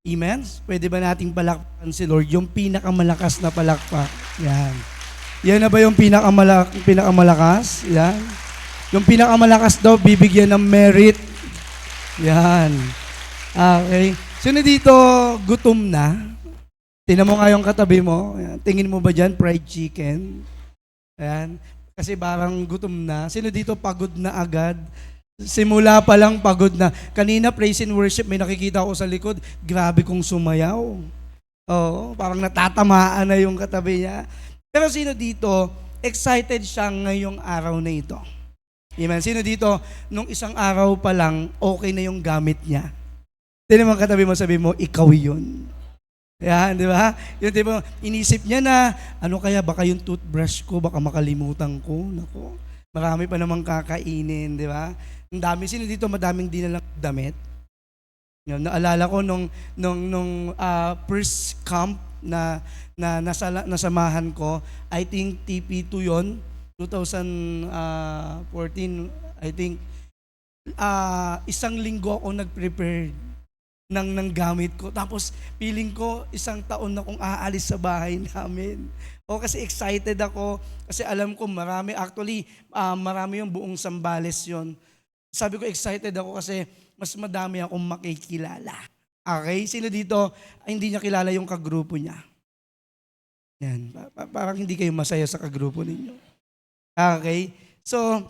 Amen? Pwede ba nating palakpakan si Lord? Yung pinakamalakas na palakpak. Yan. Yan na ba yung pinakamalakas? Yan. Yung pinakamalakas daw, bibigyan ng merit. Yan. Okay. Sino dito gutom na? Tingnan mo nga yung katabi mo. Yan. Tingin mo ba dyan, fried chicken? Ayan. Kasi parang gutom na. Sino dito pagod na agad? Simula pa lang pagod na. Kanina, praise and worship, may nakikita ko sa likod. Grabe kong sumayaw. Oo, parang natatamaan na yung katabi niya. Pero sino dito, excited siya ngayong araw na ito? Amen. Sino dito, nung isang araw pa lang, okay na yung gamit niya? Hindi naman katabi mo, sabi mo, ikaw yun. Yan, di ba? Yung tipo, inisip niya na, ano kaya, baka yung toothbrush ko, baka makalimutan ko. Nako, marami pa namang kakainin, di ba? Ang dami, sino dito madaming dinalang damit? Yun, naalala ko nung first camp nasamahan ko, I think TP2 yon, 2014, I think, isang linggo ako nag-prepare ng gamit ko. Tapos feeling ko isang taon na kong aalis sa bahay namin. O kasi excited ako kasi alam ko marami, actually marami yung buong Sambales yon. Sabi ko excited ako kasi mas madami akong makikilala. Okay? Sino dito hindi niya kilala yung kagrupo niya? Yan. Parang hindi kayo masaya sa kagrupo ninyo. Okay? So,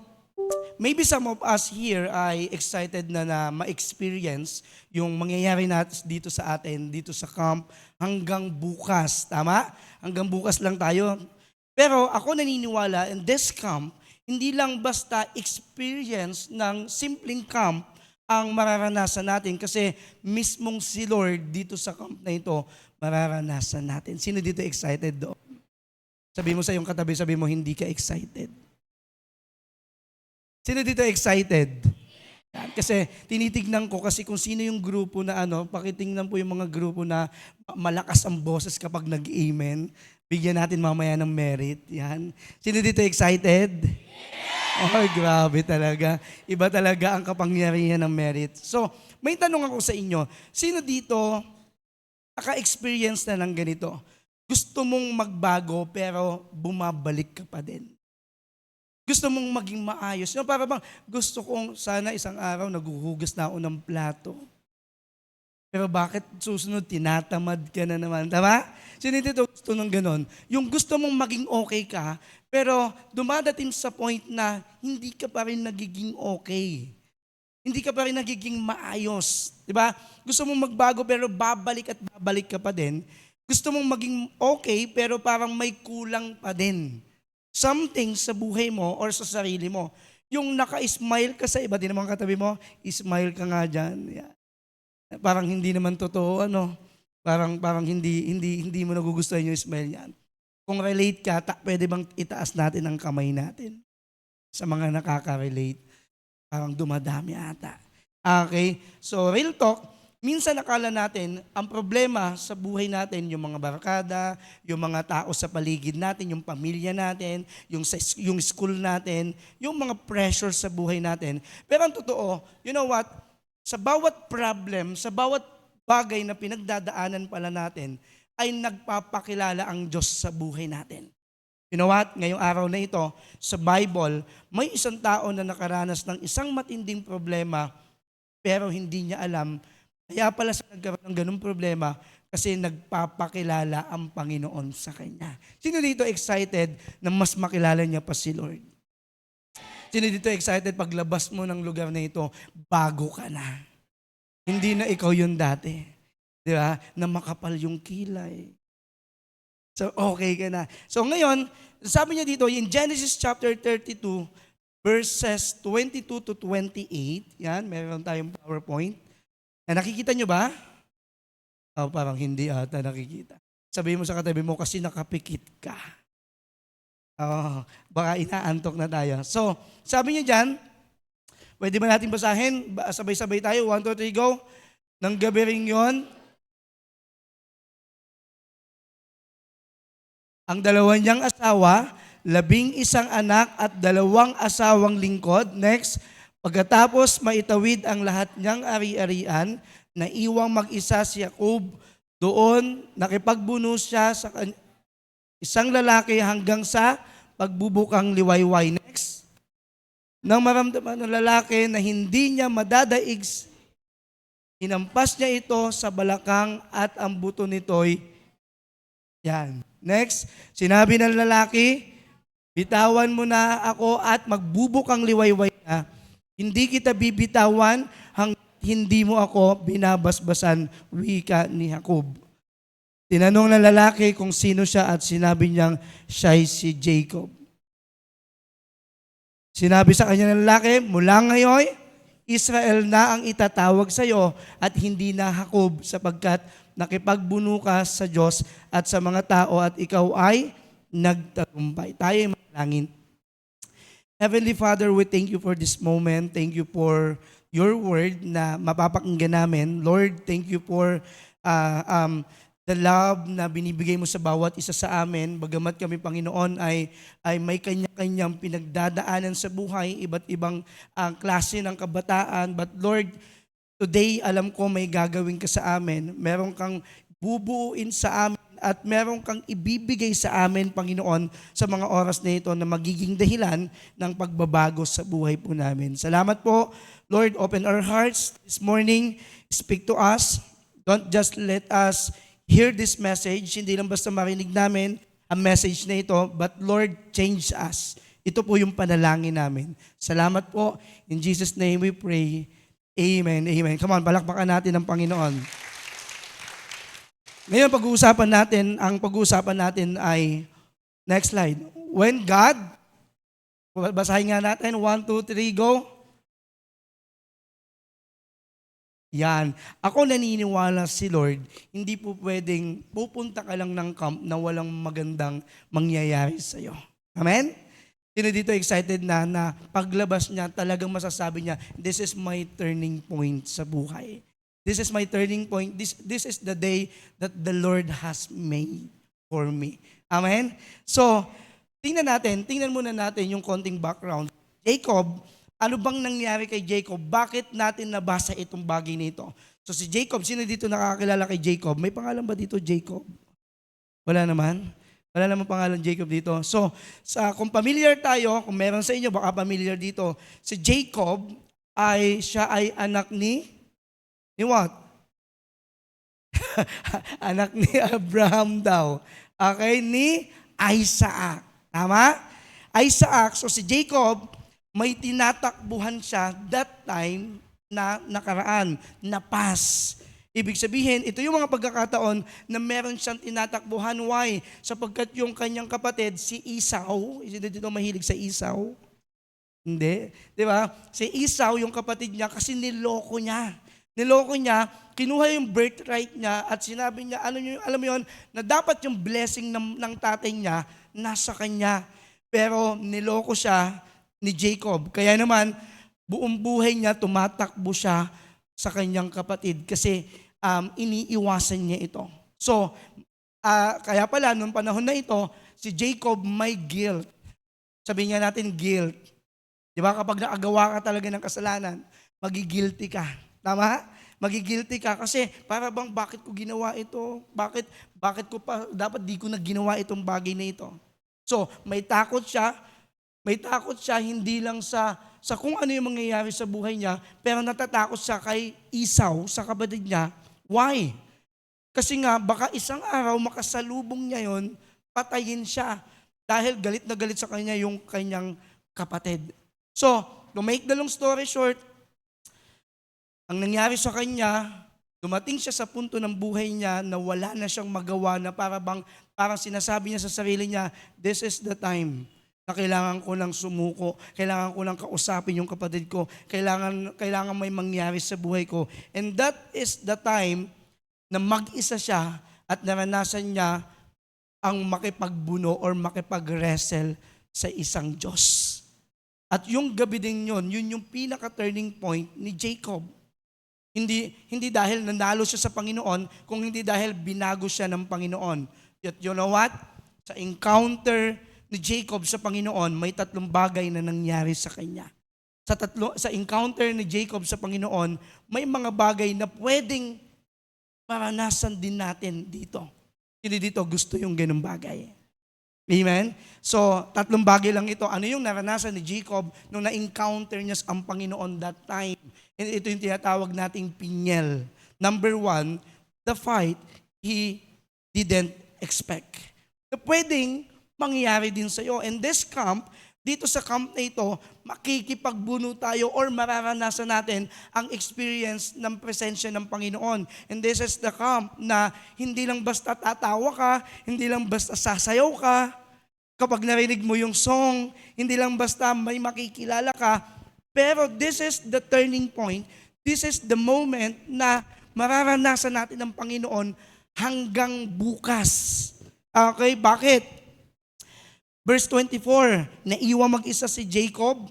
maybe some of us here ay excited na ma-experience yung mangyayari natin dito sa atin, dito sa camp, hanggang bukas. Tama? Hanggang bukas lang tayo. Pero ako naniniwala in this camp, hindi lang basta experience ng simpleng camp ang mararanasan natin kasi mismong si Lord dito sa camp na ito, mararanasan natin. Sino dito excited doon? Sabi mo sa iyong katabi, sabi mo hindi ka excited. Sino dito excited? Kasi tinitignan ko kasi kung sino yung grupo na pakitingnan po yung mga grupo na malakas ang boses kapag nag-amen. Bigyan natin mamaya ng merit. Yan. Sino dito excited? Oh, grabe talaga. Iba talaga ang kapangyarihan ng merit. So, may tanong ako sa inyo. Sino dito naka-experience na ng ganito? Gusto mong magbago pero bumabalik ka pa din. Gusto mong maging maayos. Para bang gusto kong sana isang araw naguhugas na ako ng plato. Pero bakit susunod tinatamad ka na naman? Tama? Sino dito gusto ng ganon? Yung gusto mong maging okay ka, pero dumadating sa point na hindi ka pa rin nagiging okay. Hindi ka pa rin nagiging maayos. Diba? Gusto mong magbago pero babalik at babalik ka pa din. Gusto mong maging okay pero parang may kulang pa din. Something sa buhay mo or sa sarili mo. Yung naka-smile ka sa iba, di naman katabi mo, smile ka nga dyan. Yeah. Parang hindi naman totoo, Parang hindi mo nagugustuhan yung smile niyan. Kung relate ka, pwede bang itaas natin ang kamay natin? Sa mga nakaka-relate, parang dumadami ata. Okay? So, real talk, minsan nakala natin, ang problema sa buhay natin, yung mga barkada, yung mga tao sa paligid natin, yung pamilya natin, yung school natin, yung mga pressure sa buhay natin. Pero ang totoo, you know what? Sa bawat problem, sa bawat bagay na pinagdadaanan pala natin, ay nagpapakilala ang Diyos sa buhay natin. You know what? Ngayong araw na ito, sa Bible, may isang tao na nakaranas ng isang matinding problema, pero hindi niya alam. Kaya pala sa nagkaroon ng ganung problema, kasi nagpapakilala ang Panginoon sa kanya. Sino dito excited na mas makilala niya pa si Lord? Sino dito excited paglabas mo ng lugar na ito, bago ka na? Hindi na ikaw yun dati. Di ba? Na makapal yung kilay. So, okay ka na. So, ngayon, sabi niya dito, in Genesis chapter 32, verses 22 to 28, yan, meron tayong PowerPoint. Nakikita nyo ba? Oh, parang hindi ata nakikita. Sabihin mo sa katabi mo, kasi nakapikit ka. Oh, baka inaantok na tayo. So, sabi niya dyan, pwede ba natin basahin? Sabay-sabay tayo. 1, 2, 3, go. Nang gabi rin yun, ang dalawa niyang asawa, 11 anak at 2 asawang lingkod. Next, pagkatapos maitawid ang lahat niyang ari-arian, naiwang mag-isa si Jacob doon, nakipagbuno siya sa isang lalaki hanggang sa pagbubukang liwayway. Next, nang maramdaman ng lalaki na hindi niya madadaig, hinampas niya ito sa balakang at ang buto nito'y yan. Next, sinabi ng lalaki, bitawan mo na ako at magbubukang liwayway na. Hindi kita bibitawan hanggang hindi mo ako binabasbasan, wika ni Jacob. Tinanong ng lalaki kung sino siya at sinabi niyang siya'y si Jacob. Sinabi sa kanya ng lalaki, mula ngayon, Israel na ang itatawag sa iyo at hindi na Jacob sapagkat nakipagbuno ka sa Diyos at sa mga tao at ikaw ay nagtagumpay. Tayo ay manalangin. Heavenly Father, we thank you for this moment. Thank you for your word na mapapakinggan namin. Lord, thank you for the love na binibigay mo sa bawat isa sa amin. Bagamat kami, Panginoon, ay may kanya-kanyang pinagdadaanan sa buhay, iba't ibang klase ng kabataan. But Lord, today, alam ko may gagawin ka sa amin. Meron kang bubuuin sa amin at meron kang ibibigay sa amin, Panginoon, sa mga oras na ito na magiging dahilan ng pagbabago sa buhay po namin. Salamat po. Lord, open our hearts this morning. Speak to us. Don't just let us hear this message. Hindi lang basta marinig namin ang message na ito, but Lord, change us. Ito po yung panalangin namin. Salamat po. In Jesus' name we pray. Amen. Amen. Come on, palakpakan natin ang Panginoon. Ngayon, ang pag-uusapan natin ay, next slide. When God, basahin nga natin, 1, 2, 3, go. Yan. Ako naniniwala si Lord, hindi po pwedeng pupunta ka lang ng camp na walang magandang mangyayari sa'yo. Amen? Sino dito excited na paglabas niya, talagang masasabi niya, this is my turning point sa buhay. This is my turning point. This is the day that the Lord has made for me. Amen? So, tingnan muna natin yung konting background. Jacob, ano bang nangyari kay Jacob? Bakit natin nabasa itong bagay nito? So si Jacob, sino dito nakakilala kay Jacob? May pangalan ba dito Jacob? Wala naman? Wala naman pangalan Jacob dito. So, kung familiar tayo, kung meron sa inyo, baka familiar dito, si Jacob siya ay anak ni what? Anak ni Abraham daw. Okay, ni Isaac. Tama? Isaac, so si Jacob, may tinatakbuhan siya that time na nakaraan, na past. Ibig sabihin, ito yung mga pagkakataon na meron siyang tinatakbuhan. Why? Sapagkat yung kanyang kapatid, si Esau, hindi dito mahilig sa Esau. Hindi. Di ba? Si Esau, yung kapatid niya, kasi niloko niya. Niloko niya, kinuha yung birthright niya at sinabi niya, alam mo yun, na dapat yung blessing ng tatay niya nasa kanya. Pero niloko siya ni Jacob. Kaya naman, buong buhay niya, tumatakbo siya sa kanyang kapatid kasi iniiwasan niya ito. So, kaya pala, noong panahon na ito, si Jacob may guilt. Sabihin nga natin, guilt. Di ba? Kapag nakagawa ka talaga ng kasalanan, magigilty ka. Tama? Magigilty ka kasi para bang bakit ko ginawa ito? Bakit ko pa, dapat di ko na ginawa itong bagay na ito? So, may takot siya hindi lang sa kung ano yung mangyayari sa buhay niya, pero natatakot siya kay Esau, sa kapatid niya. Why? Kasi nga, baka isang araw makasalubong niya yon, patayin siya. Dahil galit na galit sa kanya yung kanyang kapatid. So, to make the long story short, ang nangyari sa kanya, dumating siya sa punto ng buhay niya na wala na siyang magawa na parang sinasabi niya sa sarili niya, this is the time na kailangan ko lang sumuko, kailangan ko lang kausapin yung kapatid ko, kailangan may mangyari sa buhay ko. And that is the time na mag-isa siya at naranasan niya ang makipagbuno or makipag-wrestle sa isang Diyos. At yung gabi din yun yung pinaka-turning point ni Jacob. Hindi dahil nanalo siya sa Panginoon, kung hindi dahil binago siya ng Panginoon. Yet you know what? Sa encounter ni Jacob sa Panginoon, may 3 bagay na nangyari sa kanya. sa encounter ni Jacob sa Panginoon, may mga bagay na pwedeng maranasan din natin dito. Hindi dito gusto yung ganung bagay. Amen? So, 3 bagay lang ito. Ano yung naranasan ni Jacob nung na-encounter niya ang Panginoon that time? And ito yung tinatawag nating pinyel. Number 1, the fight he didn't expect. Na pwedeng mangyayari din sa iyo. And this camp, dito sa camp na ito, makikipagbuno tayo or mararanasan natin ang experience ng presensya ng Panginoon. And this is the camp na hindi lang basta tatawa ka, hindi lang basta sasayaw ka, kapag narinig mo yung song, hindi lang basta may makikilala ka, pero this is the turning point, this is the moment na mararanasan natin ng Panginoon hanggang bukas. Okay, bakit? Verse 24, naiwan mag-isa si Jacob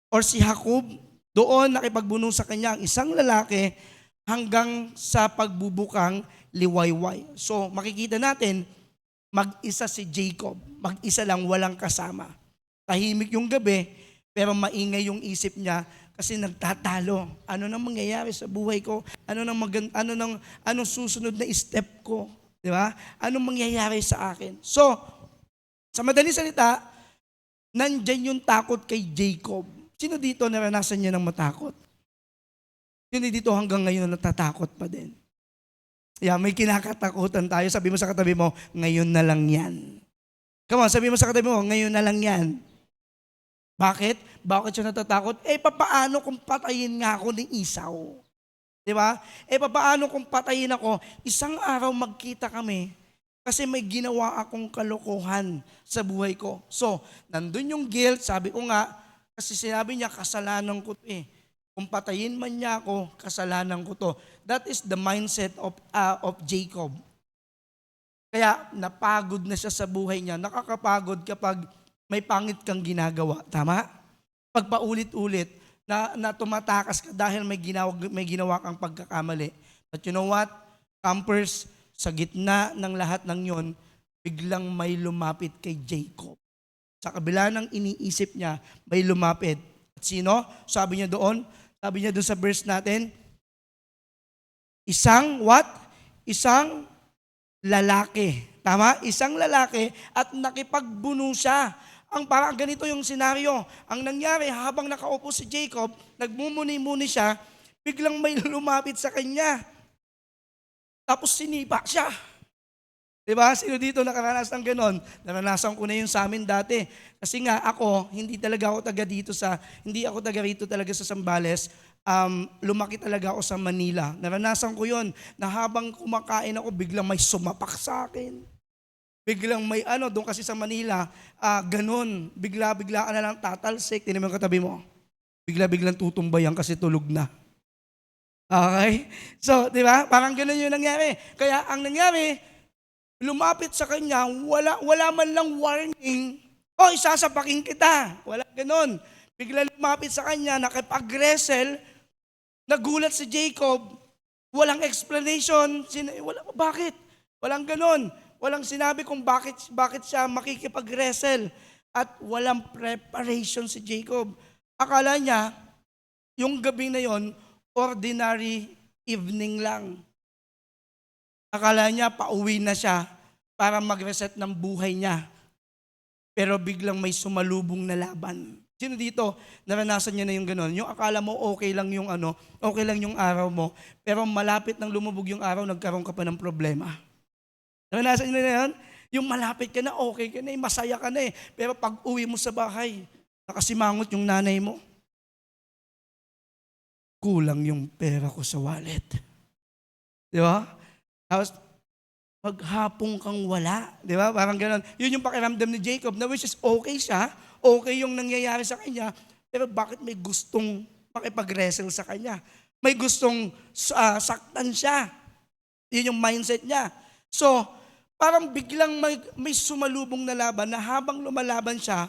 or si Jacob, doon nakipagbuno sa kanya ang isang lalaki hanggang sa pagbubukang liwayway. So makikita natin, mag-isa si Jacob, mag-isa lang, walang kasama. Tahimik yung gabi, pero maingay yung isip niya kasi nagtatalo. Ano nang mangyayari sa buhay ko? Anong susunod na step ko? Di ba? Anong mangyayari sa akin? So, sa madaling salita, nandyan yung takot kay Jacob. Sino dito naranasan niya ng matakot? Sino dito hanggang ngayon natatakot pa din? Yeah, may kinakatakutan tayo. Sabi mo sa katabi mo, ngayon na lang yan. Come on, sabi mo sa katabi mo, ngayon na lang yan. Bakit? Bakit siya natatakot? Papaano kung patayin nga ako ng isaw? Di ba? Papaano kung patayin ako? Isang araw magkita kami kasi may ginawa akong kalokohan sa buhay ko. So, nandun yung guilt, sabi ko nga, kasi sinabi niya, kasalanan ko to. Kung patayin man niya ako, kasalanan ko to. That is the mindset of Jacob. Kaya napagod na siya sa buhay niya. Nakakapagod kapag may pangit kang ginagawa. Tama? Pag paulit-ulit na tumatakas ka dahil may ginawa kang pagkakamali. But you know what? Campers, sa gitna ng lahat ng yon, biglang may lumapit kay Jacob. Sa kabila ng iniisip niya, may lumapit. At sino? Sabi niya doon sa verse natin, isang what? Isang lalaki. Tama? Isang lalaki at nakipagbuno siya. Parang ganito yung senaryo. Ang nangyari, habang nakaupo si Jacob, nagmumuni-muni siya, biglang may lumapit sa kanya. Tapos sinipa siya. Diba? Sino dito nakaranas ng ganon? Naranasan ko na yun sa amin dati. Kasi nga ako, hindi ako taga rito talaga sa Zambales. Lumaki talaga ako sa Manila. Naranasan ko yun na habang kumakain ako, biglang may sumapak sa akin. Biglang may doon kasi sa Manila, ganon. Bigla-bigla ka na lang tatalsik. Tinan mo yung katabi mo. Bigla-biglang tutumbayan kasi tulog na. Okay? So, di ba? Parang ganun yung nangyari. Kaya ang nangyari, lumapit sa kanya, wala man lang warning, isasapakin kita. Wala ganun. Bigla lumapit sa kanya, nakipag-wrestle, nagulat si Jacob, walang explanation. Bakit? Walang ganun. Walang sinabi kung bakit siya makikipag-wrestle. At walang preparation si Jacob. Akala niya, yung gabi na yon, ordinary evening lang. Akala niya pauwi na siya para mag-reset ng buhay niya. Pero biglang may sumalubong na laban. Sino dito naranasan niya na yung gano'n? Yung akala mo okay lang yung araw mo, pero malapit nang lumubog yung araw, nagkaroon ka pa ng problema. Naranasan niyo na yan? Yung malapit ka na, okay ka na, masaya ka na pero pag uwi mo sa bahay, nakasimangot yung nanay mo. Kulang yung pera ko sa wallet. Di ba? Tapos, maghapong kang wala. Di ba? Parang gano'n. Yun yung pakiramdam ni Jacob na which is okay siya, okay yung nangyayari sa kanya, pero bakit may gustong makipag-wrestle sa kanya? May gustong saktan siya. Yun yung mindset niya. So, parang biglang may sumalubong na laban na habang lumalaban siya,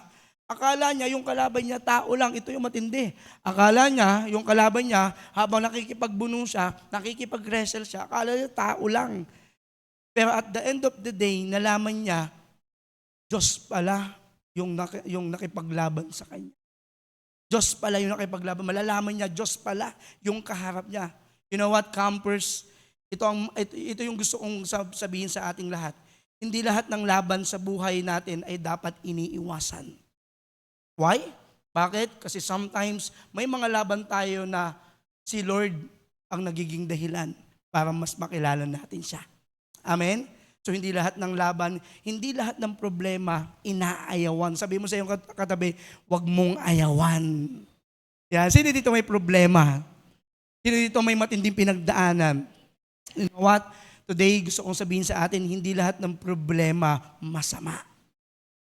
akala niya yung kalaban niya tao lang, ito yung matindi. Akala niya yung kalaban niya habang nakikipagbuno siya, nakikipag-wrestle siya, akala niya tao lang. Pero at the end of the day, nalaman niya, Diyos pala yung nakipaglaban sa kanya. Diyos pala yung nakipaglaban. Malalaman niya, Diyos pala yung kaharap niya. You know what, campers? Ito yung gusto kong sabihin sa ating lahat. Hindi lahat ng laban sa buhay natin ay dapat iniiwasan. Why? Bakit? Kasi sometimes may mga laban tayo na si Lord ang nagiging dahilan para mas makilala natin siya. Amen? So hindi lahat ng laban, hindi lahat ng problema inaayawan. Sabi mo sa iyong katabi, huwag mong ayawan. Yan. Sino dito may problema? Sino dito may matinding pinagdaanan? You know what? Today, gusto kong sabihin sa atin, hindi lahat ng problema masama.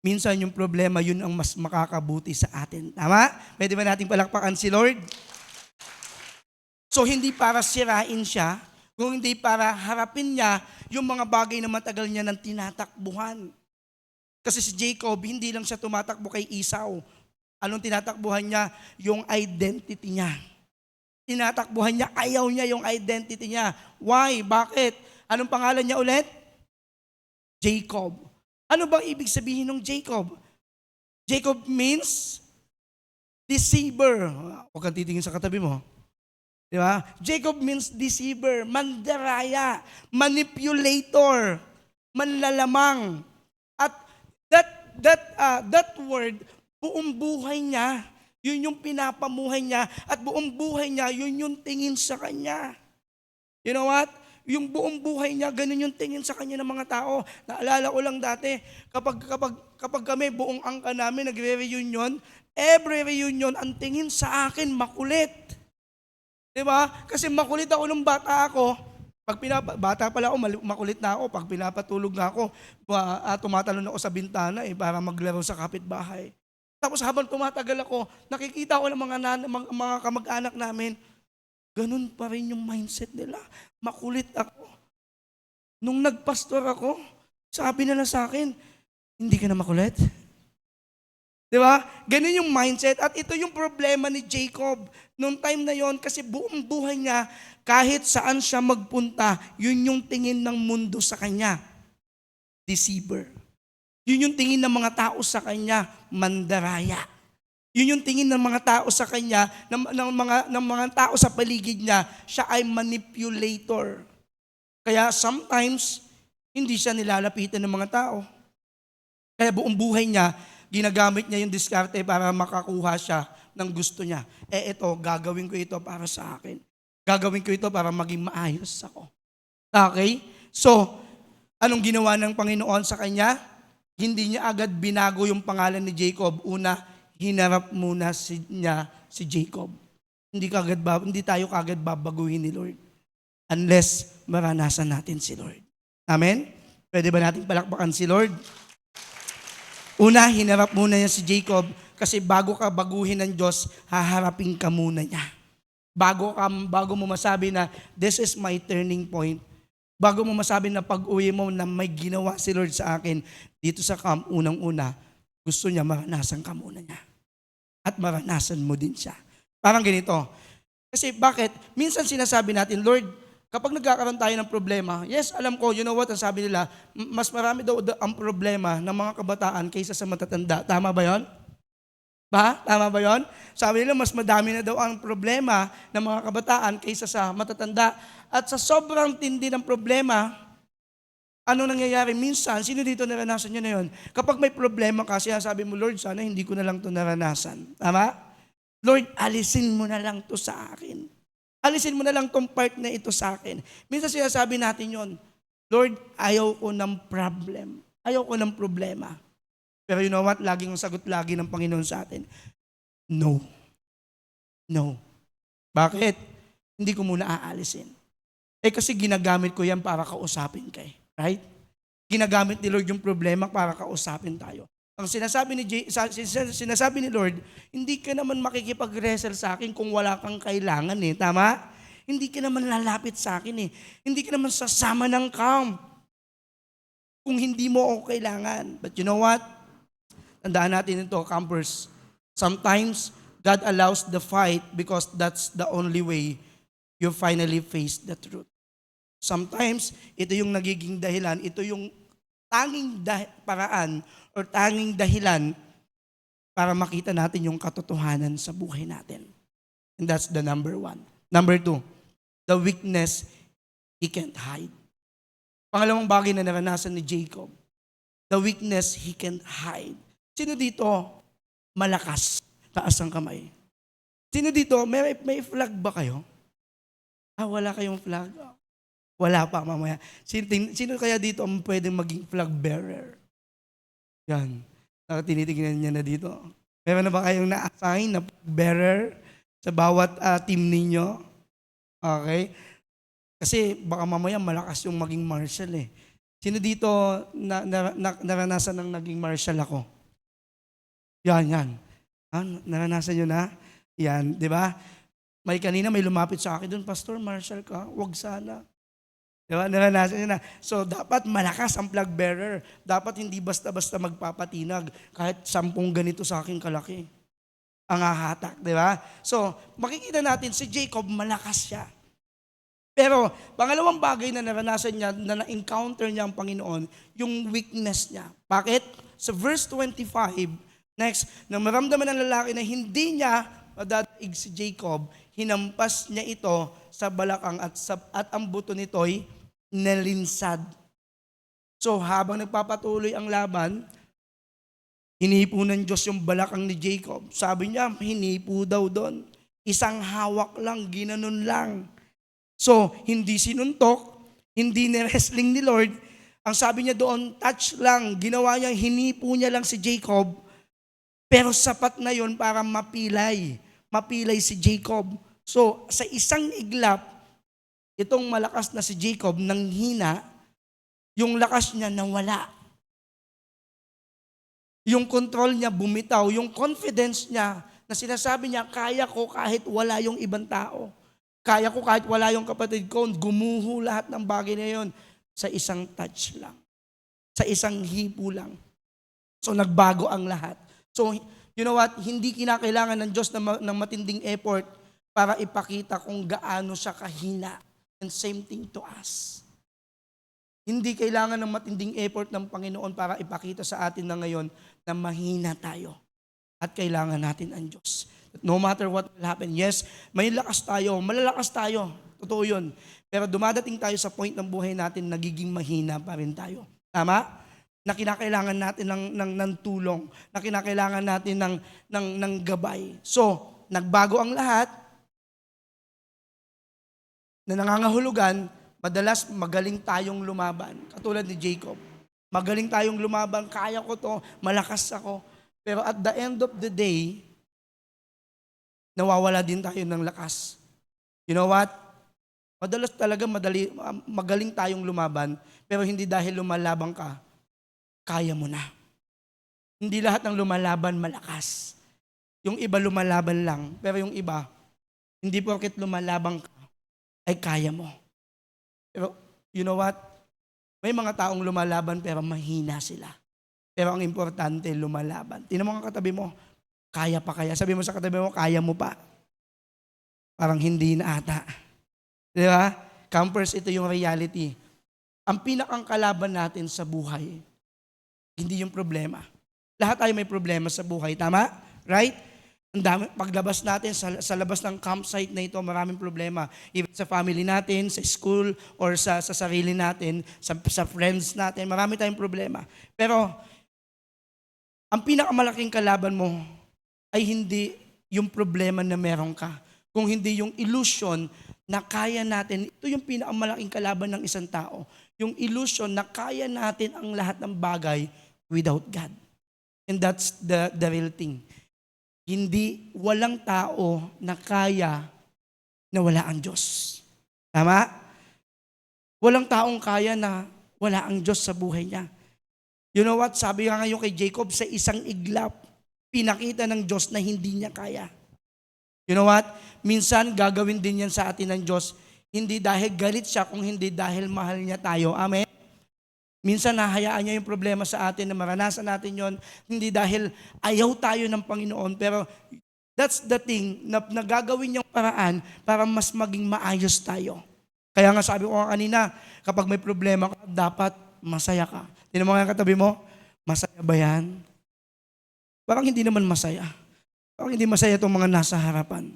Minsan yung problema, yun ang mas makakabuti sa atin. Tama? Pwede ba nating palakpakan si Lord? So hindi para sirain siya, kung hindi para harapin niya yung mga bagay na matagal niya nang tinatakbuhan. Kasi si Jacob, hindi lang siya tumatakbo kay Esau. Anong tinatakbuhan niya? Yung identity niya. Tinatakbuhan niya, ayaw niya yung identity niya. Why? Bakit? Anong pangalan niya ulit? Jacob. Ano bang ibig sabihin ng Jacob? Jacob means deceiver. Huwag kang titingin sa katabi mo. Di ba? Jacob means deceiver, mandaraya, manipulator, manlalamang. At that word, buong buhay niya, yun yung pinapamuhay niya, at buong buhay niya, yun yung tingin sa kanya. You know what? Yung buong buhay niya, ganun yung tingin sa kanya ng mga tao. Naalala ko lang dati, kapag kami, buong angka namin, nagre-reunion, every reunion, ang tingin sa akin, makulit. Diba? Kasi makulit ako nung bata ako. Bata pala ako, makulit na ako. Pag pinapatulog na ako, tumatalon ako sa bintana para maglaro sa kapitbahay. Tapos habang tumatagal ako, nakikita ko ng mga kamag-anak namin, ganun pa rin yung mindset nila. Makulit ako. Nung nagpastor ako, sabi nila sa akin, hindi ka na makulit? Di ba? Ganun yung mindset. At ito yung problema ni Jacob. Noong time na yon, kasi buong buhay niya, kahit saan siya magpunta, yun yung tingin ng mundo sa kanya. Deceiver. Yun yung tingin ng mga tao sa kanya, mandaraya. Yun yung tingin ng mga tao sa kanya, ng mga tao sa paligid niya, siya ay manipulator. Kaya sometimes, hindi siya nilalapitan ng mga tao. Kaya buong buhay niya, ginagamit niya yung diskarte para makakuha siya ng gusto niya. Ito, gagawin ko ito para sa akin. Gagawin ko ito para maging maayos ako. Okay? So, anong ginawa ng Panginoon sa kanya? Hindi niya agad binago yung pangalan ni Jacob. Una, hinarap muna niya si Jacob. Hindi tayo kagad babaguhin ni Lord unless maranasan natin si Lord. Amen? Pwede ba natin palakpakan si Lord? Una, hinarap muna niya si Jacob kasi bago ka baguhin ng Diyos, haharapin ka muna niya. Bago mo masabi na this is my turning point, bago mo masabi na pag-uwi mo na may ginawa si Lord sa akin, dito sa camp, unang-una, gusto niya maranasan ka muna niya. At maranasan mo din siya. Parang ganito. Kasi bakit? Minsan sinasabi natin, Lord, kapag nagkakaroon tayo ng problema, yes, alam ko, you know what, ang sabi nila, mas marami daw ang problema ng mga kabataan kaysa sa matatanda. Tama ba yon? Tama ba yon? Sabi nila, mas madami na daw ang problema ng mga kabataan kaysa sa matatanda. At sa sobrang tindi ng problema, ano nangyayari? Minsan, sino dito naranasan nyo na yun? Kapag may problema kasi, sabi mo, Lord, sana hindi ko na lang ito naranasan. Tama? Lord, alisin mo na lang ito sa akin. Alisin mo na lang tong part na ito sa akin. Minsan sinasabi natin yon, Lord, ayaw ko ng problem. Ayaw ko ng problema. Pero you know what? Laging ang sagot lagi ng Panginoon sa atin. No. No. Bakit? Hindi ko muna aalisin. Kasi ginagamit ko yan para kausapin kayo. Right? Ginagamit ni Lord yung problema para kausapin tayo. Ang sinasabi ni Lord, hindi ka naman makikipag-wrestle sa akin kung wala kang kailangan eh. Tama? Hindi ka naman lalapit sa akin eh. Hindi ka naman sasama ng camp kung hindi mo ako kailangan. But you know what? Tandaan natin ito, campers. Sometimes, God allows the fight because that's the only way you finally face the truth. Sometimes, ito yung nagiging dahilan, ito yung tanging paraan or tanging dahilan para makita natin yung katotohanan sa buhay natin. And that's the number one. Number two, the weakness he can't hide. Pangalawang bagay na naranasan ni Jacob, the weakness he can't hide. Sino dito malakas? Taas ang kamay. Sino dito, may flag ba kayo? Wala kayong flag. Wala pa mamaya. Sino kaya dito ang pwedeng maging flag bearer? Yan. Tinitingnan niya na dito. Meron na ba kayong na-assign na flag bearer sa bawat team ninyo? Okay? Kasi baka mamaya malakas yung maging marshal eh. Sino dito naranasan ng naging marshal ako? Yan. Naranasan nyo na? Yan, di ba? Kanina may lumapit sa akin doon, Pastor, marshal ka? Wag sana. Di ba? Naranasan nyo na. So, dapat malakas ang flag bearer. Dapat hindi basta-basta magpapatinag kahit 10 ganito sa akin kalaki. Ang hahatak, di ba? So, makikita natin si Jacob, malakas siya. Pero, pangalawang bagay na naranasan niya, na na-encounter niya ang Panginoon, yung weakness niya. Bakit? Sa verse 25, next, nang maramdaman ng lalaki na hindi niya madadaig si Jacob, hinampas niya ito sa balakang at ang buto nito'y nalinsad. So habang nagpapatuloy ang laban, hinipo ng Diyos yung balakang ni Jacob. Sabi niya, hinipo daw doon. Isang hawak lang, ginanon lang. So hindi sinuntok, hindi ni-wrestling ni Lord. Ang sabi niya doon, touch lang. Ginawa niya, hinipo niya lang si Jacob. Pero sapat na yon para mapilay si Jacob. So, sa isang iglap, itong malakas na si Jacob nanghina, yung lakas niya nawala. Yung control niya bumitaw, yung confidence niya na sinasabi niya, kaya ko kahit wala yung ibang tao. Kaya ko kahit wala yung kapatid ko, gumuho lahat ng bagay na yon sa isang touch lang. Sa isang hipo lang. So, nagbago ang lahat. So, you know what? Hindi kinakailangan ng Diyos ng matinding effort para ipakita kung gaano siya kahina. And same thing to us. Hindi kailangan ng matinding effort ng Panginoon para ipakita sa atin na ngayon na mahina tayo. At kailangan natin ang Diyos. No matter what will happen. Yes, may lakas tayo, malalakas tayo. Totoo yun. Pero dumadating tayo sa point ng buhay natin, nagiging mahina pa rin tayo. Tama? Na kinakailangan natin ng tulong, na kinakailangan natin ng gabay. So, nagbago ang lahat, na nangangahulugan, madalas magaling tayong lumaban. Katulad ni Jacob. Magaling tayong lumaban, kaya ko to, malakas ako. Pero at the end of the day, nawawala din tayo ng lakas. You know what? Madalas talaga magaling tayong lumaban, pero hindi dahil lumalabang ka, kaya mo na. Hindi lahat ng lumalaban malakas. Yung iba lumalaban lang, pero yung iba, hindi porket lumalabang ka, ay kaya mo. Pero you know what? May mga taong lumalaban pero mahina sila. Pero ang importante, lumalaban. Tingnan mo ang katabi mo, kaya pa kaya? Sabi mo sa katabi mo, kaya mo pa. Parang hindi na ata. Di ba? Campers, ito yung reality. Ang pinakang kalaban natin sa buhay, hindi yung problema. Lahat tayo may problema sa buhay, tama? Right? Ang dami, paglabas natin sa labas ng campsite na ito, maraming problema. Even sa family natin, sa school, or sa sarili natin, sa friends natin, marami tayong problema. Pero, ang pinakamalaking kalaban mo ay hindi yung problema na meron ka. Kung hindi yung illusion na kaya natin, ito yung pinakamalaking kalaban ng isang tao. Yung illusion na kaya natin ang lahat ng bagay without God. And that's the real thing. Hindi, walang tao na kaya na wala ang Diyos. Tama? Walang taong kaya na wala ang Diyos sa buhay niya. You know what? Sabi nga ngayon kay Jacob, sa isang iglap, pinakita ng Diyos na hindi niya kaya. You know what? Minsan gagawin din yan sa atin ng Diyos, hindi dahil galit siya, kung hindi dahil mahal niya tayo. Amen? Minsan nahayaan niya yung problema sa atin na maranasan natin yon, hindi dahil ayaw tayo ng Panginoon, pero that's the thing na nagagawin niyang paraan para mas maging maayos tayo. Kaya nga sabi ko kanina, kapag may problema ka, dapat masaya ka. Tingnan mo nga katabi mo, masaya ba yan? parang hindi naman masaya. Parang hindi masaya itong mga nasa harapan.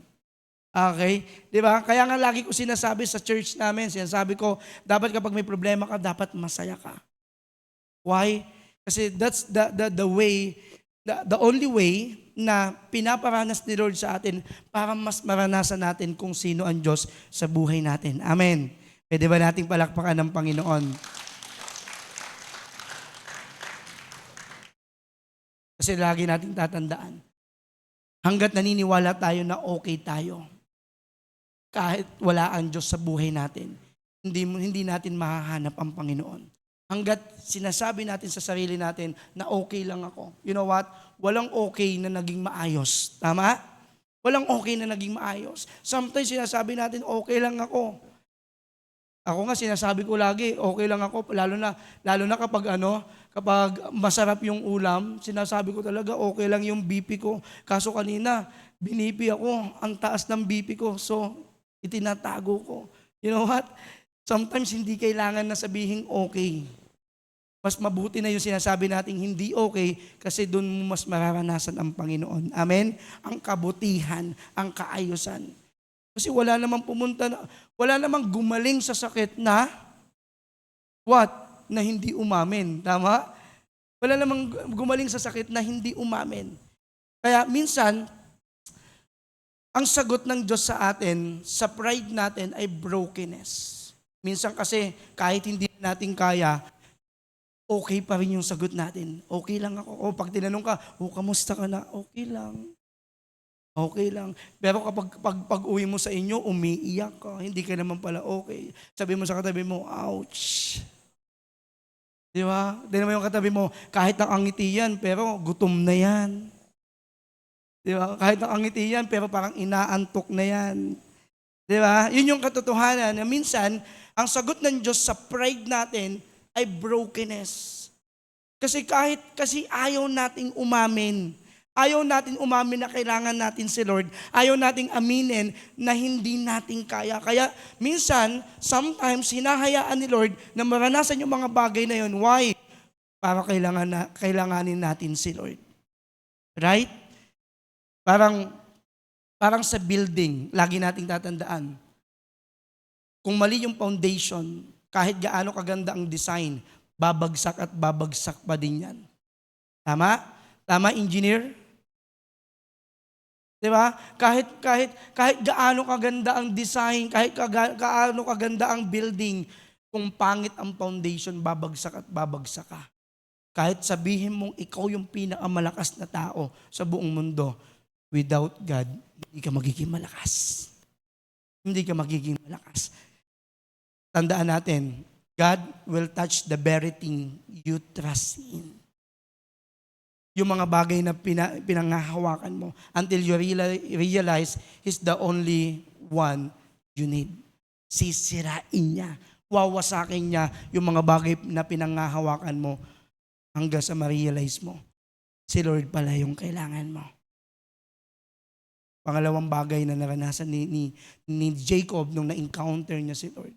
Okay? Di ba? Kaya nga lagi ko sinasabi sa church namin, sinasabi ko, dapat kapag may problema ka, dapat masaya ka. Why? Kasi that's the way, the only way na pinaparanas ni Lord sa atin para mas maranasan natin kung sino ang Diyos sa buhay natin. Amen. Pwede ba nating palakpakan ng Panginoon? Kasi lagi nating tatandaan, hanggat naniniwala tayo na okay tayo, kahit wala ang Diyos sa buhay natin, hindi natin mahahanap ang Panginoon. Hanggat sinasabi natin sa sarili natin na okay lang ako. You know what? Walang okay na naging maayos. Tama? Walang okay na naging maayos. Sometimes sinasabi natin, okay lang ako. Ako nga sinasabi ko lagi, okay lang ako. Lalo na kapag masarap yung ulam, sinasabi ko talaga, okay lang yung BP ko. Kaso kanina, binipi ako, ang taas ng BP ko. So, itinatago ko. You know what? Sometimes hindi kailangan na sabihin okay. Mas mabuti na yung sinasabi nating hindi okay kasi doon mo mas mararanasan ang Panginoon. Amen? Ang kabutihan, ang kaayusan. Kasi wala namang wala namang gumaling sa sakit na what? Na hindi umamin. Tama? Wala namang gumaling sa sakit na hindi umamin. Kaya minsan, ang sagot ng Diyos sa atin, sa pride natin ay brokenness. Minsan kasi kahit hindi natin kaya, okay pa rin yung sagot natin. Okay lang ako. O pag tinanong ka, kamusta ka na? Okay lang. Okay lang. Pero kapag pag uwi mo sa inyo, umiiyak ka. Hindi ka naman pala okay. Sabi mo sa katabi mo, ouch. Di ba? Di naman yung katabi mo, kahit nakangiti yan, pero gutom na yan. Di ba? Kahit nakangiti yan, pero parang inaantok na yan. Di ba? Yun yung katotohanan na minsan, ang sagot ng Diyos sa pride natin ay brokenness. Kasi ayaw nating umamin. Ayaw natin umamin na kailangan natin si Lord. Ayaw nating aminin na hindi natin kaya. Kaya minsan, sometimes, hinahayaan ni Lord na maranasan yung mga bagay na yun. Why? Para kailanganin natin si Lord. Right? Parang sa building, lagi nating tatandaan. Kung mali yung foundation, kahit gaano kaganda ang design, babagsak at babagsak pa din yan. Tama? Tama, engineer? Diba? Kahit gaano kaganda ang design, kahit gaano kaganda ang building, kung pangit ang foundation, babagsak at babagsak ka. Kahit sabihin mong ikaw yung pinakamalakas na tao sa buong mundo, without God, hindi ka magiging malakas. Hindi ka magiging malakas. Tandaan natin, God will touch the very thing you trust in. Yung mga bagay na pinangahawakan mo until you realize He's the only one you need. Sisirain niya, wawasakin niya yung mga bagay na pinangahawakan mo hanggang sa ma-realize mo. Si Lord pala yung kailangan mo. Pangalawang bagay na naranasan ni Jacob nung na-encounter niya si Lord.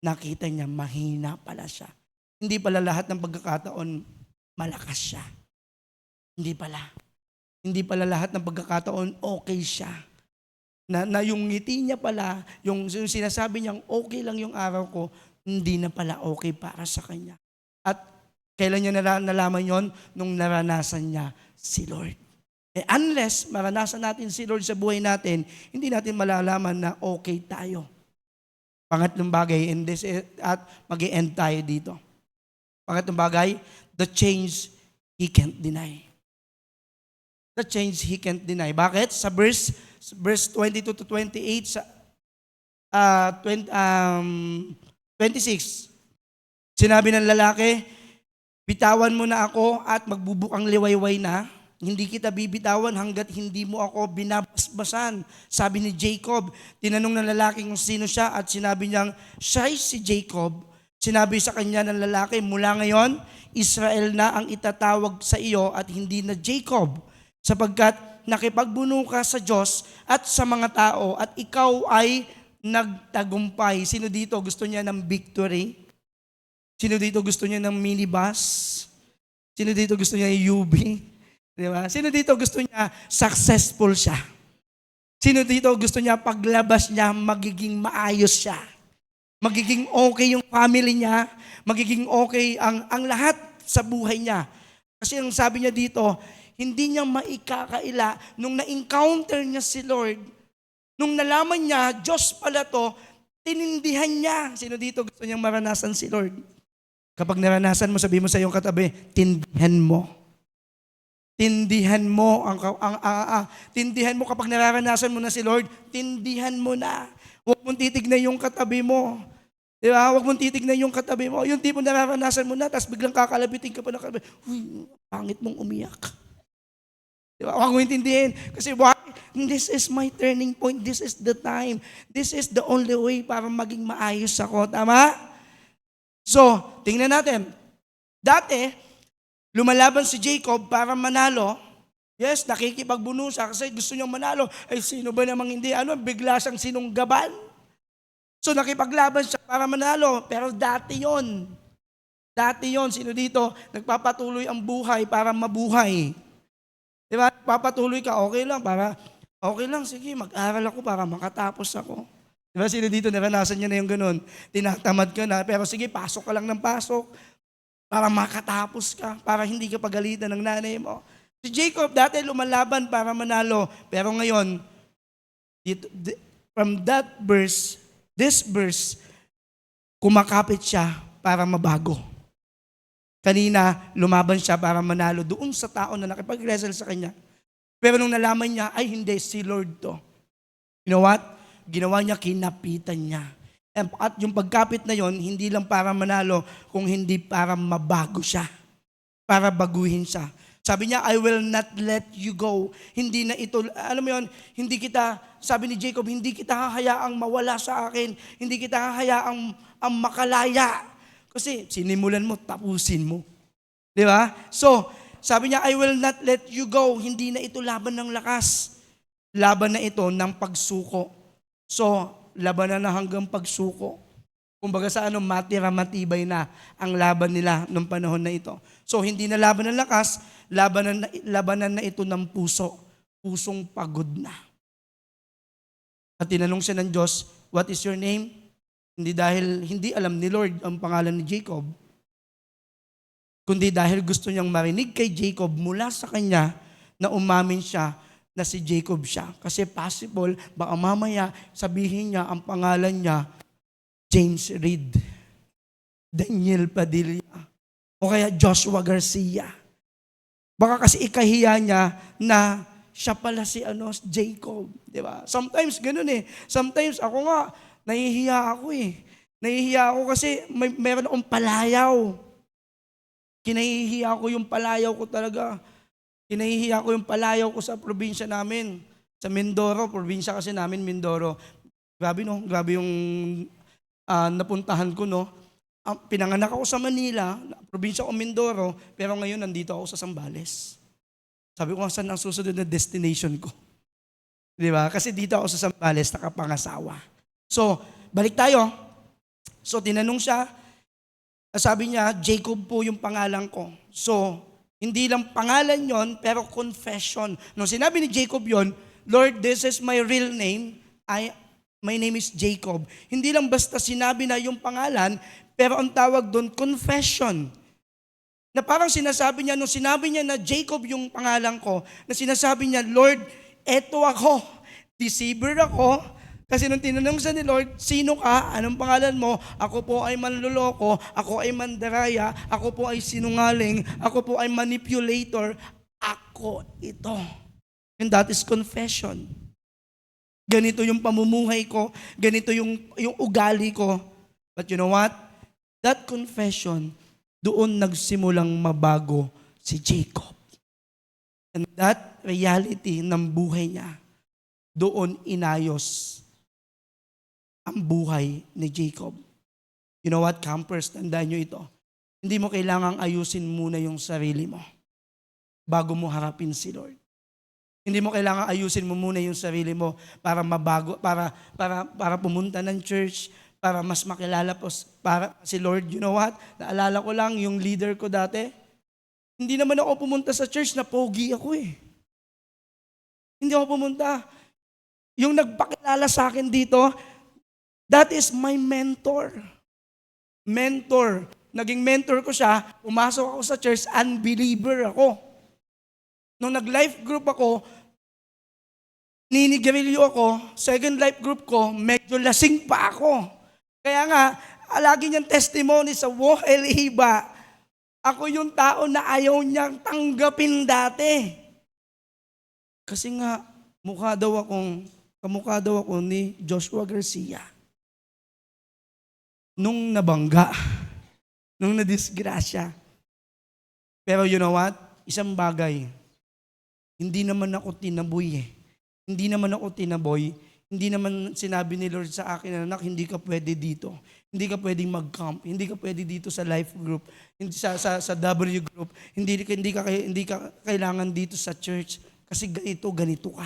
Nakita niya mahina pala siya. Hindi pala lahat ng pagkakataon malakas siya. Hindi pala. Hindi pala lahat ng pagkakataon okay siya. Na yung ngiti niya pala, yung sinasabi niyang okay lang yung araw ko, hindi na pala okay para sa kanya. At kailan niya nalaman yon? Nung naranasan niya si Lord. Unless maranasan natin si Lord sa buhay natin, hindi natin malalaman na okay tayo. Pangatlong bagay, at mag-i-end tayo dito. Pangatlong bagay, the change He can't deny. The change He can't deny. Bakit? Sa verse 22 to 28, 26, sinabi ng lalaki, bitawan mo na ako at magbubukang liwayway na. Hindi kita bibitawan hanggat hindi mo ako binabasbasan. Sabi ni Jacob, tinanong ng lalaki kung sino siya at sinabi niyang, siya'y si Jacob. Sinabi sa kanya ng lalaki, mula ngayon, Israel na ang itatawag sa iyo at hindi na Jacob. Sapagkat nakipagbuno ka sa Diyos at sa mga tao at ikaw ay nagtagumpay. Sino dito gusto niya ng victory? Sino dito gusto niya ng minibus? Sino dito gusto niya ng UB? Di ba? Sino dito gusto niya successful siya? Sino dito gusto niya paglabas niya, magiging maayos siya? Magiging okay yung family niya, magiging okay ang lahat sa buhay niya. Kasi ang sabi niya dito, hindi niya maikakaila nung na-encounter niya si Lord, nung nalaman niya, Diyos pala to, tinindihan niya. Sino dito gusto niyang maranasan si Lord? Kapag naranasan mo, sabi mo sa iyong katabi, tindihan mo. Tindihan mo tindihan mo kapag nararanasan mo na si Lord, tindihan mo na. Huwag mong titignan yung katabi mo. Di ba? Huwag mong titignan yung katabi mo. Yung tipo nararanasan mo na, tapos biglang kakalabitin ka pa ng katabi. Uy, pangit mong umiyak. Di ba? Huwag mong intindihin. Kasi why? This is my turning point. This is the time. This is the only way para maging maayos ako. Tama? So, tingnan natin. Dati, lumalaban si Jacob para manalo. Yes, nakikipagbuno siya kasi gusto niyang manalo. Ay, sino ba namang hindi? Bigla siyang sinunggaban. So, nakipaglaban siya para manalo. Pero dati yon. Dati yon. Sino dito? Nagpapatuloy ang buhay para mabuhay. Di ba? Papatuloy ka, okay lang, sige, mag-aral ako para makatapos ako. Di ba? Sino dito? Naranasan niya na yung ganun. Tinatamad ka na, pero sige, pasok ka lang ng pasok. Para makatapos ka, para hindi ka pagalitan ng nanay mo. Si Jacob dati lumalaban para manalo, pero ngayon, from that verse, this verse, kumakapit siya para mabago. Kanina, lumaban siya para manalo doon sa tao na nakipag-wrestle sa kanya. Pero nung nalaman niya, ay hindi, si Lord to. You know what? Ginawa niya, kinapitan niya. At yung pagkapit na yon, hindi lang para manalo, kung hindi para mabago siya. Para baguhin siya. Sabi niya, I will not let you go. Hindi na ito, alam mo yun, hindi kita, sabi ni Jacob, hindi kita hahayaang mawala sa akin. Hindi kita hahayaang makalaya. Kasi sinimulan mo, tapusin mo. Di ba? So, sabi niya, I will not let you go. Hindi na ito laban ng lakas. Laban na ito ng pagsuko. So, labanan na hanggang pagsuko. Kumbaga sa matira-matibay na ang laban nila nung panahon na ito. So, hindi na laban ng lakas, labanan na ito ng puso. Pusong pagod na. At tinanong siya ng Diyos, what is your name? Hindi dahil hindi alam ni Lord ang pangalan ni Jacob, kundi dahil gusto niyang marinig kay Jacob mula sa kanya na umamin siya na si Jacob siya. Kasi possible, baka mamaya sabihin niya ang pangalan niya, James Reed, Daniel Padilla, o kaya Joshua Garcia. Baka kasi ikahiya niya na siya pala si Jacob. Di ba? Sometimes ganun eh. Sometimes ako nga, nahihiya ako eh. Nahihiya ako kasi meron akong palayaw. Kinahihiya ko yung palayaw ko talaga. Kinahihiya ko yung palayaw ko sa probinsya namin. Sa Mindoro, probinsya kasi namin, Mindoro. Grabe no, grabe yung napuntahan ko no. Pinanganak ako sa Manila, probinsya ko Mindoro, pero ngayon nandito ako sa Zambales. Sabi ko, saan ang susunod na destination ko? Di ba? Kasi dito ako sa Zambales, nakapangasawa. So, balik tayo. So, tinanong siya, sabi niya, Jacob po yung pangalan ko. So, hindi lang pangalan yon, pero confession. Nung sinabi ni Jacob yon, Lord, this is my real name. My name is Jacob. Hindi lang basta sinabi na yung pangalan, pero ang tawag doon, confession. Na parang sinasabi niya, nung sinabi niya na Jacob yung pangalan ko, na sinasabi niya, Lord, eto ako. Deceiver ako. Kasi nung tinanong sa ni Lord, sino ka? Anong pangalan mo? Ako po ay manluloko, ako ay mandaraya, ako po ay sinungaling, ako po ay manipulator. Ako ito. And that is confession. Ganito yung pamumuhay ko, ganito yung ugali ko. But you know what? That confession, doon nagsimulang mabago si Jacob. And that reality ng buhay niya, doon inayos ang buhay ni Jacob. You know what, campers, tandaan nyo ito. Hindi mo kailangang ayusin muna yung sarili mo bago mo harapin si Lord. Hindi mo kailangang ayusin mo muna yung sarili mo para mabago, para pumunta ng church, para mas makilala po para si Lord. You know what? Naalala ko lang yung leader ko dati. Hindi naman ako pumunta sa church na pogi ako eh. Hindi ako pumunta. Yung nagpakilala sa akin dito, that is my mentor. Mentor. Naging mentor ko siya, pumasok ako sa church, unbeliever ako. Nung nag-life group ako, ninigarilyo ako, second life group ko, medyo lasing pa ako. Kaya nga, lagi niyang testimony sa Wohel Iba, ako yung tao na ayaw niyang tanggapin dati. Kasi nga, kamukha daw ako ni Joshua Garcia. Nung nabangga, nung nadisgrasya. Pero you know what? Isang bagay, hindi naman ako tinaboy eh. Hindi naman ako tinaboy. Hindi naman sinabi ni Lord sa akin, anak, hindi ka pwede dito. Hindi ka pwedeng mag-camp. Hindi ka pwede dito sa life group. Hindi sa W group. Hindi ka kailangan dito sa church. Kasi ganito ka.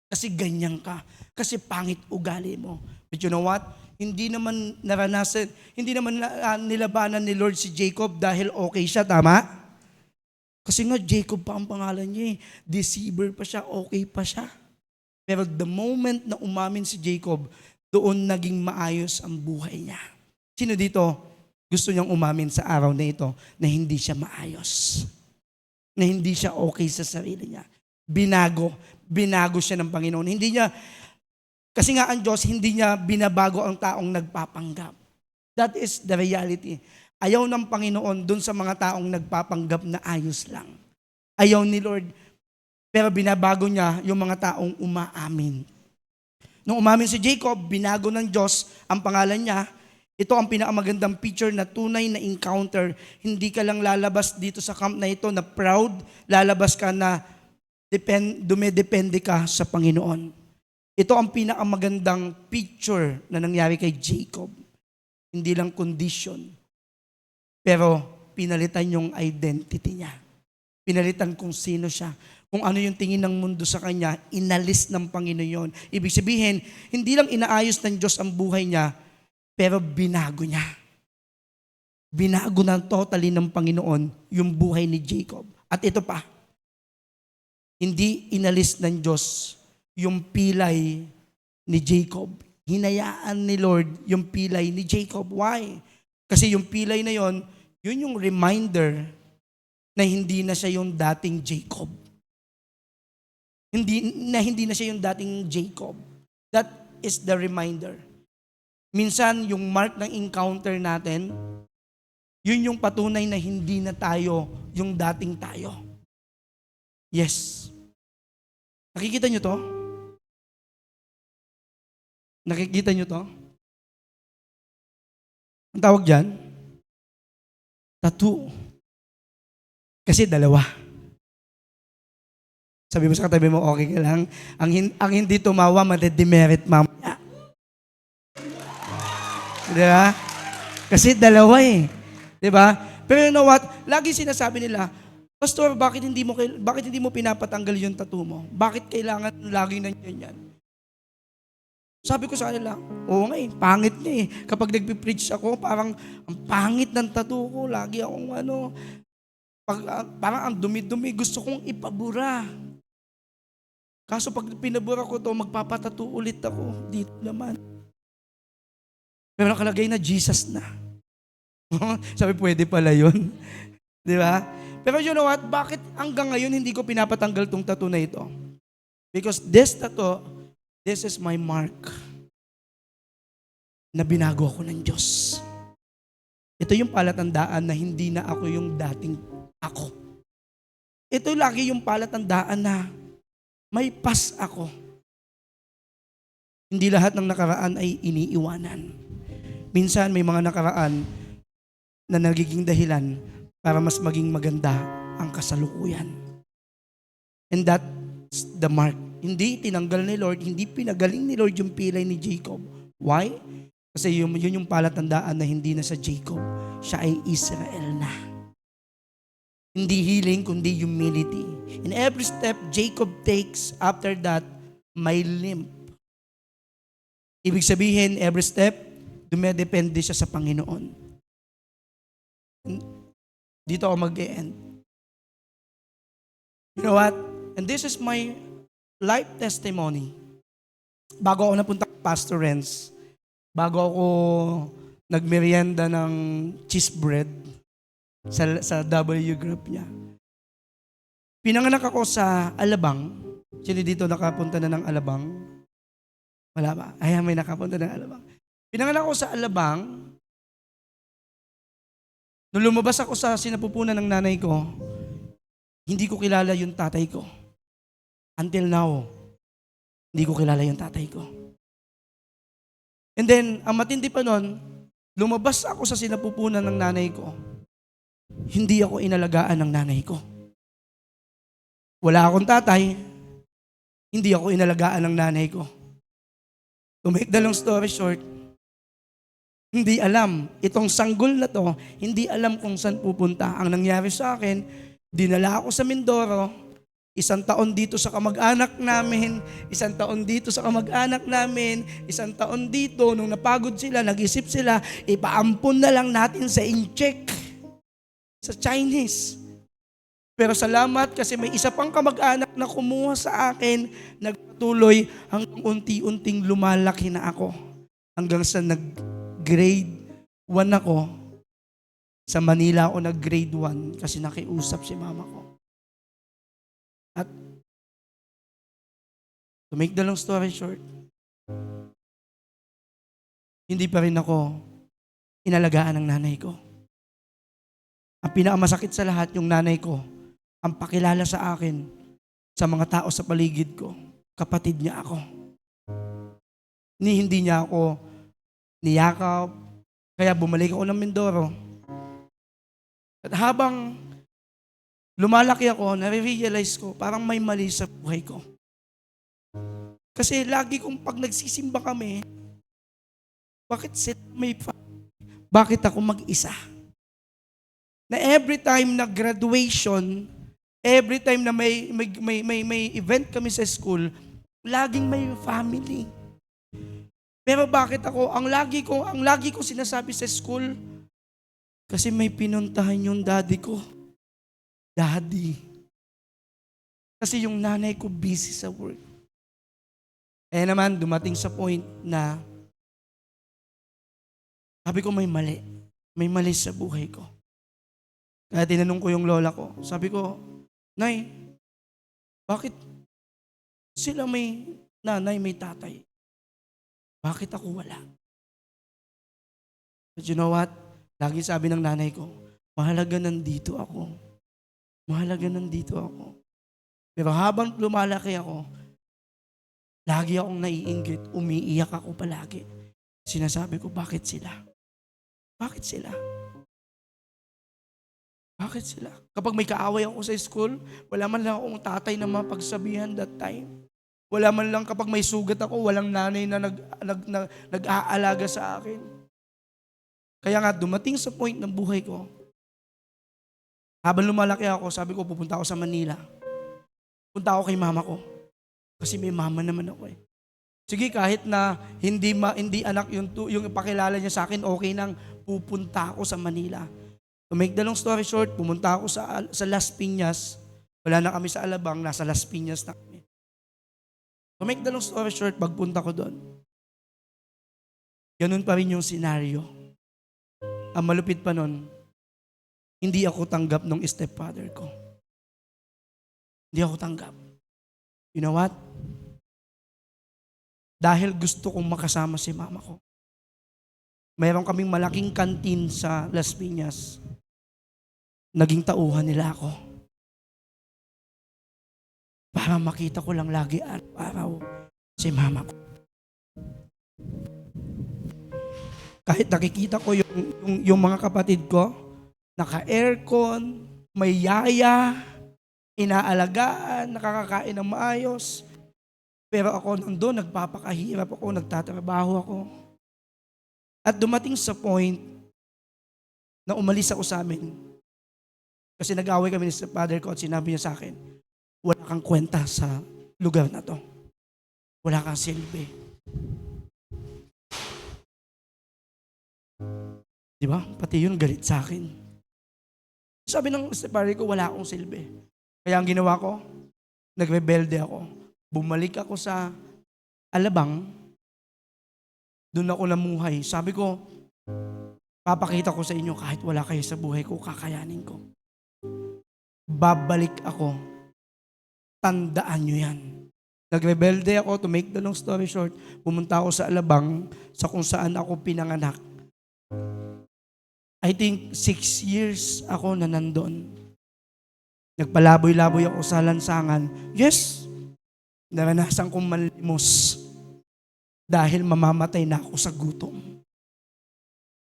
Kasi ganyan ka. Kasi pangit ugali mo. But you know what? Hindi naman naranasan, hindi naman nilabanan ni Lord si Jacob dahil okay siya, tama? Kasi nga Jacob pa ang pangalan niya eh. Deceiver pa siya, okay pa siya. Pero the moment na umamin si Jacob, doon naging maayos ang buhay niya. Sino dito gusto niyang umamin sa araw na ito na hindi siya maayos? Na hindi siya okay sa sarili niya? Binago siya ng Panginoon. Kasi nga ang Diyos, hindi niya binabago ang taong nagpapanggap. That is the reality. Ayaw ng Panginoon dun sa mga taong nagpapanggap na ayos lang. Ayaw ni Lord, pero binabago niya yung mga taong umaamin. Nung umamin si Jacob, binago ng Diyos ang pangalan niya. Ito ang pinakamagandang picture na tunay na encounter. Hindi ka lang lalabas dito sa camp na ito na proud, lalabas ka na dumedepende ka sa Panginoon. Ito ang pinakamagandang picture na nangyari kay Jacob. Hindi lang condition, pero pinalitan yung identity niya. Pinalitan kung sino siya. Kung ano yung tingin ng mundo sa kanya, inalis ng Panginoon yun. Ibig sabihin, hindi lang inaayos ng Diyos ang buhay niya, pero binago niya. Binago na totally ng Panginoon yung buhay ni Jacob. At ito pa, hindi inalis ng Diyos yung pilay ni Jacob. Hinayaan ni Lord yung pilay ni Jacob. Why? Kasi yung pilay na yon, yun yung reminder na hindi na siya yung dating Jacob. Hindi na siya yung dating Jacob. That is the reminder. Minsan, yung mark ng encounter natin, yun yung patunay na hindi na tayo yung dating tayo. Yes. Nakikita nyo to? Nakikita nyo to? Ang tawag dyan? Tattoo. Kasi dalawa. Sabi mo sa katabi mo, okay ka lang. Ang hindi tumawa, made-demerit mamaya. Diba? Kasi dalawa eh. Diba? Pero you know what? Lagi sinasabi nila, Pastor, bakit hindi mo pinapatanggal yung tattoo mo? Bakit kailangan lagi nandiyan yan? Sabi ko sa kanila, oo nga eh, pangit niya eh. Kapag nagpipreach ako, parang ang pangit ng tattoo ko. Lagi akong parang ang dumi-dumi. Gusto kong ipabura. Kaso pag pinabura ko to, magpapatattoo ulit ako. Dito naman. Pero nakalagay na Jesus na. Sabi, pwede pala yun. Di ba? Pero you know what? Bakit hanggang ngayon hindi ko pinapatanggal tong tattoo na ito? Because this tattoo, this is my mark na binago ako ng Diyos. Ito yung palatandaan na hindi na ako yung dating ako. Ito lagi yung palatandaan na may pas ako. Hindi lahat ng nakaraan ay iniiwanan. Minsan may mga nakaraan na nagiging dahilan para mas maging maganda ang kasalukuyan. And that's the mark. Hindi tinanggal ni Lord, hindi pinagaling ni Lord yung pilay ni Jacob. Why? Kasi yun yung palatandaan na hindi na sa Jacob. Siya ay Israel na. Hindi healing, kundi humility. In every step Jacob takes, after that, may limp. Ibig sabihin, every step, dumedepende siya sa Panginoon. Dito ako mag-e-end. You know what? And this is my life testimony. Bago ako napunta kay Pastor Renz, bago ako nagmerienda ng cheese bread sa W group niya. Pinanganak ako sa Alabang. Sino dito nakapunta na ng Alabang? Wala ba? Ayan, may nakapunta ng Alabang. Pinanganak ako sa Alabang. Nung lumabas ako sa sinapupunan ng nanay ko, hindi ko kilala yung tatay ko. Until now, hindi ko kilala yung tatay ko. And then, ang matindi pa nun, lumabas ako sa sinapupunan ng nanay ko, hindi ako inalagaan ng nanay ko. Wala akong tatay, hindi ako inalagaan ng nanay ko. To make the long story short, hindi alam, itong sanggol na to, hindi alam kung saan pupunta. Ang nangyari sa akin, dinala ako sa Mindoro, 1 taon dito sa kamag-anak namin, 1 taon dito sa kamag-anak namin, 1 taon dito, nung napagod sila, nag-isip sila, ipaampon na lang natin sa incheck, sa Chinese. Pero salamat kasi may isa pang kamag-anak na kumuha sa akin, nagpatuloy hanggang unti-unting lumalaki na ako. Hanggang sa nag-grade 1 ako, sa Manila ako nag-grade 1 kasi nakiusap si mama ko. At to make the long story short, hindi pa rin ako inalagaan ng nanay ko. Ang pinakamasakit sa lahat, yung nanay ko, ang pakilala sa akin, sa mga tao sa paligid ko, kapatid niya ako. Hindi niya ako niyakap, kaya bumalik ako ng Mindoro. At habang lumalaki ako, nare-realize ko, parang may mali sa buhay ko. Kasi lagi kong pag nagsisimba kami, bakit sila may bakit ako mag-isa? Na every time na graduation, every time na may event kami sa school, laging may family. Pero bakit ako, ang lagi ko sinasabi sa school, kasi may pinuntahan yung daddy ko. Daddy. Kasi yung nanay ko busy sa work. Eh naman, dumating sa point na sabi ko may mali. May mali sa buhay ko. Kaya tinanong ko yung lola ko. Sabi ko, Nay, bakit sila may nanay, may tatay? Bakit ako wala? But you know what? Lagi sabi ng nanay ko, mahalaga nandito ako. Mahalaga nandito ako. Pero habang lumalaki ako, lagi akong naiinggit, umiiyak ako palagi. Sinasabi ko, bakit sila? Bakit sila? Bakit sila? Kapag may kaaway ako sa school, wala man lang akong tatay na mapagsabihan that time. Wala man lang kapag may sugat ako, walang nanay na nag-aalaga sa akin. Kaya nga, dumating sa point ng buhay ko, habang lumalaki ako, sabi ko, pupunta ako sa Manila. Punta ako kay mama ko. Kasi may mama naman ako eh. Sige, kahit na hindi anak yung ipakilala niya sa akin, okay nang pupunta ako sa Manila. To make the long story short, pumunta ako sa Las Piñas. Wala na kami sa Alabang, nasa Las Piñas na kami. To make the long story short, pagpunta ko doon, ganun pa rin yung senaryo. Ang malupit pa nun, hindi ako tanggap ng stepfather ko. Hindi ako tanggap. You know what? Dahil gusto kong makasama si mama ko. Mayroon kaming malaking kantin sa Las Piñas. Naging tauhan nila ako. Para makita ko lang lagi araw-araw si mama ko. Kahit nakikita ko yung mga kapatid ko, naka-aircon, may yaya, inaalagaan, nakakakain ng maayos. Pero ako nandun, nagpapakahirap ako, nagtatrabaho ako. At dumating sa point na umalis ako sa amin. Kasi nag-away kami sa father ko at sinabi niya sa akin, wala kang kwenta sa lugar na to. Wala kang silbi. Di ba? Pati yun galit sa akin. Sabi ng stepfather ko, wala akong silbi. Kaya ang ginawa ko, nagrebelde ako. Bumalik ako sa Alabang, doon ako namuhay. Sabi ko, papakita ko sa inyo kahit wala kayo sa buhay ko, kakayanin ko. Babalik ako. Tandaan nyo yan. Nagrebelde ako, to make the long story short, pumunta ako sa Alabang, sa kung saan ako pinanganak. I think 6 years ako na nandun. Nagpalaboy-laboy ako sa lansangan. Yes, naranasan kong manlimos dahil mamamatay na ako sa gutom.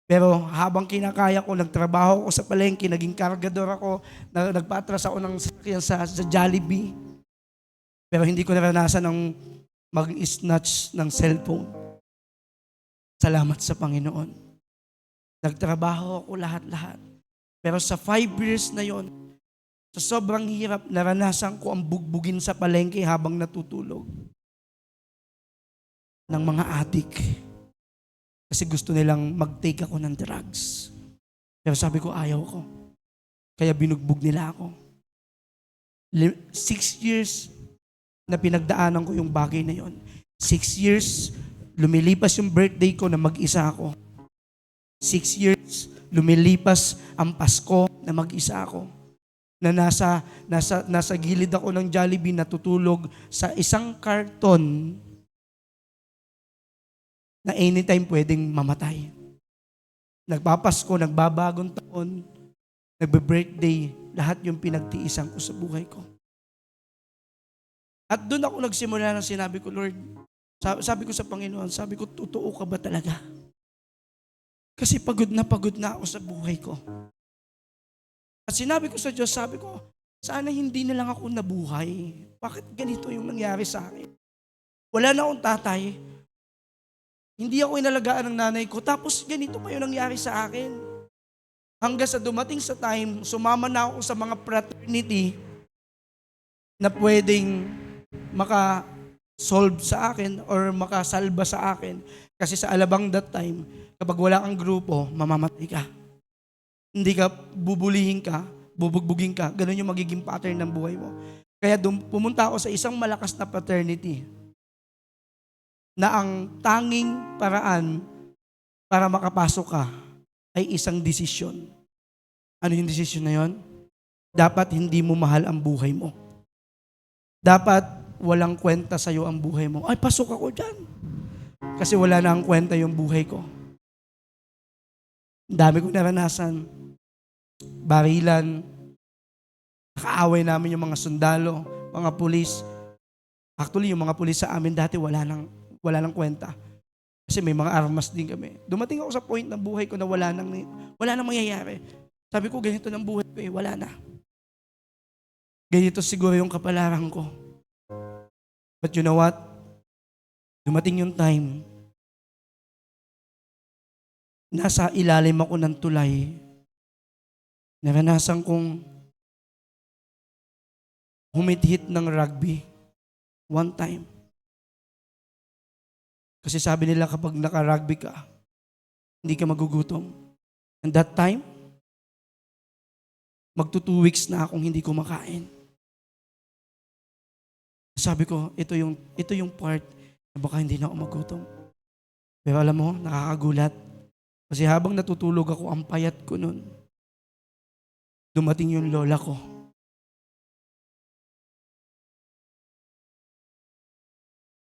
Pero habang kinakaya ko, nagtrabaho ako sa palengke, naging kargador ako, nagpaatras ako ng sasakyan sa Jollibee. Pero hindi ko naranasan ang mag-snatch ng cellphone. Salamat sa Panginoon. Nagtrabaho ako lahat-lahat. Pero sa 5 years na yon, sa sobrang hirap, naranasan ko ang bugbugin sa palengke habang natutulog ng mga adik. Kasi gusto nilang mag-take ako ng drugs. Pero sabi ko, ayaw ko. Kaya binugbog nila ako. 6 years na pinagdaanan ko yung bagay na yon. 6 years, lumilipas yung birthday ko na mag-isa ako. 6 years, lumilipas ang Pasko na mag-isa ako. Na nasa gilid ako ng Jollibee, natutulog sa isang karton na anytime pwedeng mamatay. Nagpapasko, nagbabagong taon, nagbe-birthday, lahat yung pinagtiisan ko sa buhay ko. At doon ako nagsimula ng sinabi ko, Lord, sabi ko sa Panginoon, sabi ko, totoo ka ba talaga? Kasi pagod na ako sa buhay ko. At sinabi ko sa Diyos, sabi ko, sana hindi na lang ako nabuhay. Bakit ganito yung nangyari sa akin? Wala na akong tatay. Hindi ako inalagaan ng nanay ko. Tapos ganito pa yung nangyari sa akin. Hanggang sa dumating sa time, sumama na ako sa mga fraternity na pwedeng maka-solve sa akin or makasalba sa akin. Kasi sa Alabang that time, kapag wala kang grupo, mamamatay ka. Hindi ka bubulihin ka, bubugbugin ka. Ganun yung magiging pattern ng buhay mo. Kaya pumunta ako sa isang malakas na fraternity na ang tanging paraan para makapasok ka ay isang desisyon. Ano yung desisyon na yon? Dapat hindi mo mahal ang buhay mo. Dapat walang kwenta sa'yo ang buhay mo. Ay, pasok ako dyan. Kasi wala na ang kwenta yung buhay ko. Dami kong naranasan. Barilan. Nakaaway namin yung mga sundalo, mga pulis. Actually, yung mga pulis sa amin dati wala nang kwenta. Kasi may mga armas din kami. Dumating ako sa point ng buhay ko na wala nang mangyayari. Sabi ko, ganito ng buhay ko wala na. Ganito siguro yung kapalaran ko. But you know what? Dumating yung time, nasa ilalim ako ng tulay, naranasan kong humit-hit ng rugby one time. Kasi sabi nila kapag naka-rugby ka, hindi ka magugutom. And that time, magto 2 weeks na akong hindi kumakain. Sabi ko, ito yung part na baka hindi na ako magutom. Pero alam mo, nakakagulat. Kasi habang natutulog ako, ang payat ko nun. Dumating yung lola ko.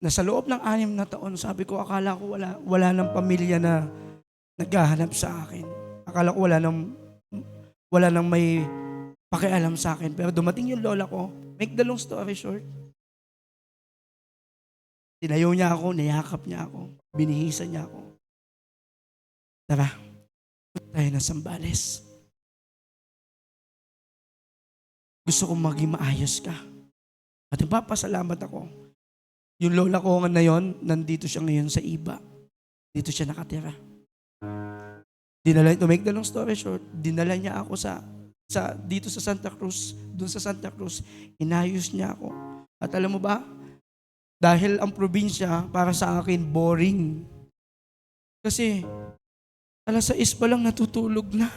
Nasa loob ng 6 na taon, sabi ko, akala ko wala ng pamilya na naghahanap sa akin. Akala ko wala nang may pakialam sa akin. Pero dumating yung lola ko, make the long story short, tinayo niya ako, niyakap niya ako, binihisan niya ako. Tara, tayo na Sambales. Gusto kong maging maayos ka. At ipapasalamat ako. Yung lola ko na yon, nandito siya ngayon sa iba. Dito siya nakatira. To make the long story short, dinala niya ako dito sa Santa Cruz. Doon sa Santa Cruz, inayos niya ako. At alam mo ba, dahil ang probinsya para sa akin boring. Kasi 6:00 pa lang natutulog na.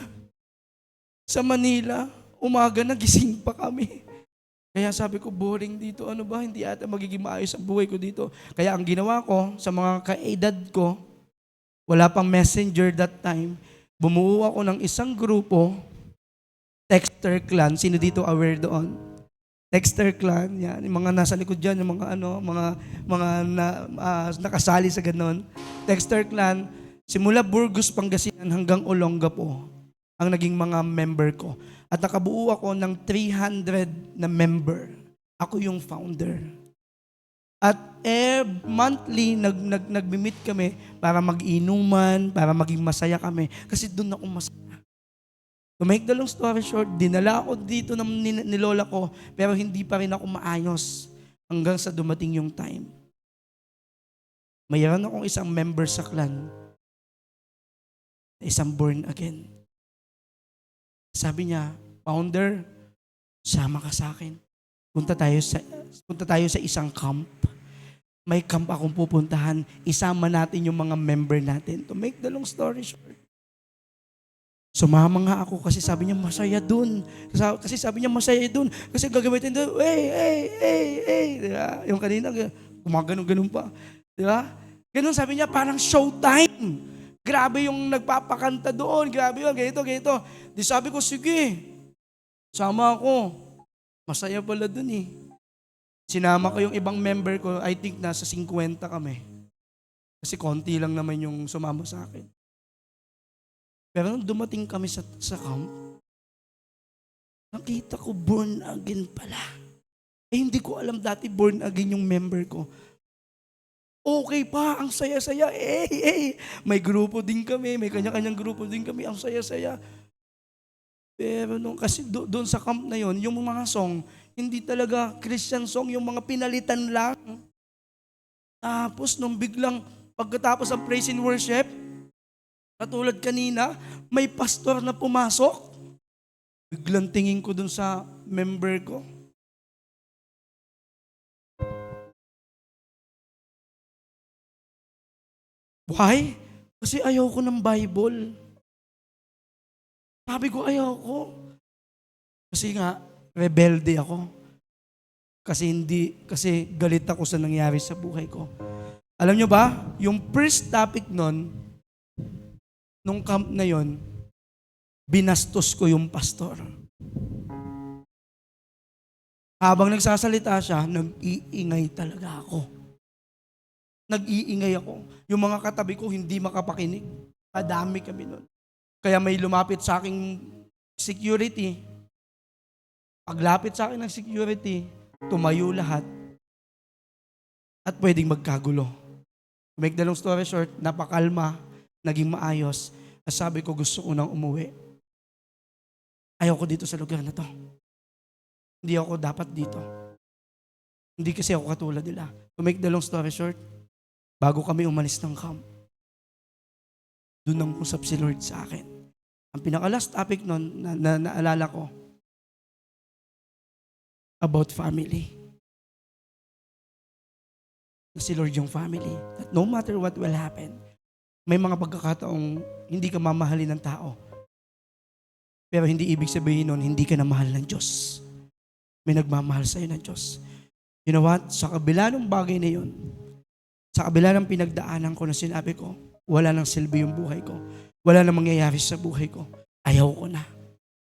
Sa Manila, umaga nagising pa kami. Kaya sabi ko, boring dito. Ano ba? Hindi ata magiging maayos ang buhay ko dito. Kaya ang ginawa ko sa mga kaedad ko, wala pang messenger that time, bumuo ako ng isang grupo, Texter Clan. Sino dito aware doon? Texter Clan, yan. Yung mga nasa likod dyan, yung mga nakasali sa ganon. Texter Clan, simula Burgos, Pangasinan hanggang Olongapo ang naging mga member ko. At nakabuo ako ng 300 na member. Ako yung founder. At monthly, nag-meet kami para mag-inuman, para maging masaya kami. Kasi doon ako masaya. To make the long story short, dinala ako dito ng ni lola ko, pero hindi pa rin ako maayos hanggang sa dumating yung time. Mayroon akong isang member sa clan, isang born again. Sabi niya, founder, sama ka sa akin. Punta tayo sa isang camp. May camp akong pupuntahan. Isama natin yung mga member natin. To make the long story short, sumama nga ako kasi sabi niya masaya dun. Kasi sabi niya masaya dun. Kasi gagamitin doon, hey. Diba? Yung kanina, gumaganon-ganon pa. Diba? Ganun sabi niya, parang showtime. Grabe yung nagpapakanta doon. Grabe yun, ganito. Di sabi ko, sige, sama ako. Masaya pala dun eh. Sinama ko yung ibang member ko, I think nasa 50 kami. Kasi konti lang naman yung sumama sa akin. Pero nung dumating kami sa camp, nakita ko born again pala. Hindi ko alam dati born again yung member ko. Okay pa, ang saya-saya. May grupo din kami, may kanya-kanyang grupo din kami, ang saya-saya. Pero kasi doon sa camp na yon, yung mga song, hindi talaga Christian song, yung mga pinalitan lang. Tapos nung biglang pagkatapos ng praise and worship, katulad kanina, may pastor na pumasok. Biglang tingin ko dun sa member ko. Why? Kasi ayaw ko ng Bible. Sabi ko, ayaw ko. Kasi nga, rebelde ako. Kasi galit ako sa nangyari sa buhay ko. Alam nyo ba, yung first topic nung camp na yon, binastos ko yung pastor. Habang nagsasalita siya, nag-iingay talaga ako. Nag-iingay ako. Yung mga katabi ko hindi makapakinig. Madami kami nun. Kaya may lumapit sa aking security. Paglapit sa akin ng security, tumayo lahat. At pwedeng magkagulo. To make the long story short, napakalma, naging maayos. At sabi ko, gusto ko nang umuwi. Ayaw ko dito sa lugar na to. Hindi ako dapat dito. Hindi kasi ako katulad nila. To make the long story short, bago kami umalis ng camp, doon nang usap si Lord sa akin. Ang pinaka-last topic nun na naalala ko, about family. Na si Lord yung family. That no matter what will happen, may mga pagkakataong hindi ka mamahalin ng tao. Pero hindi ibig sabihin nun, hindi ka na mahal ng Diyos. May nagmamahal sa'yo ng Diyos. You know what? Sa kabila ng bagay na yun, sa kabila ng pinagdaanan ko na sinabi ko, wala nang silbi yung buhay ko. Wala nang mangyayari sa buhay ko. Ayaw ko na.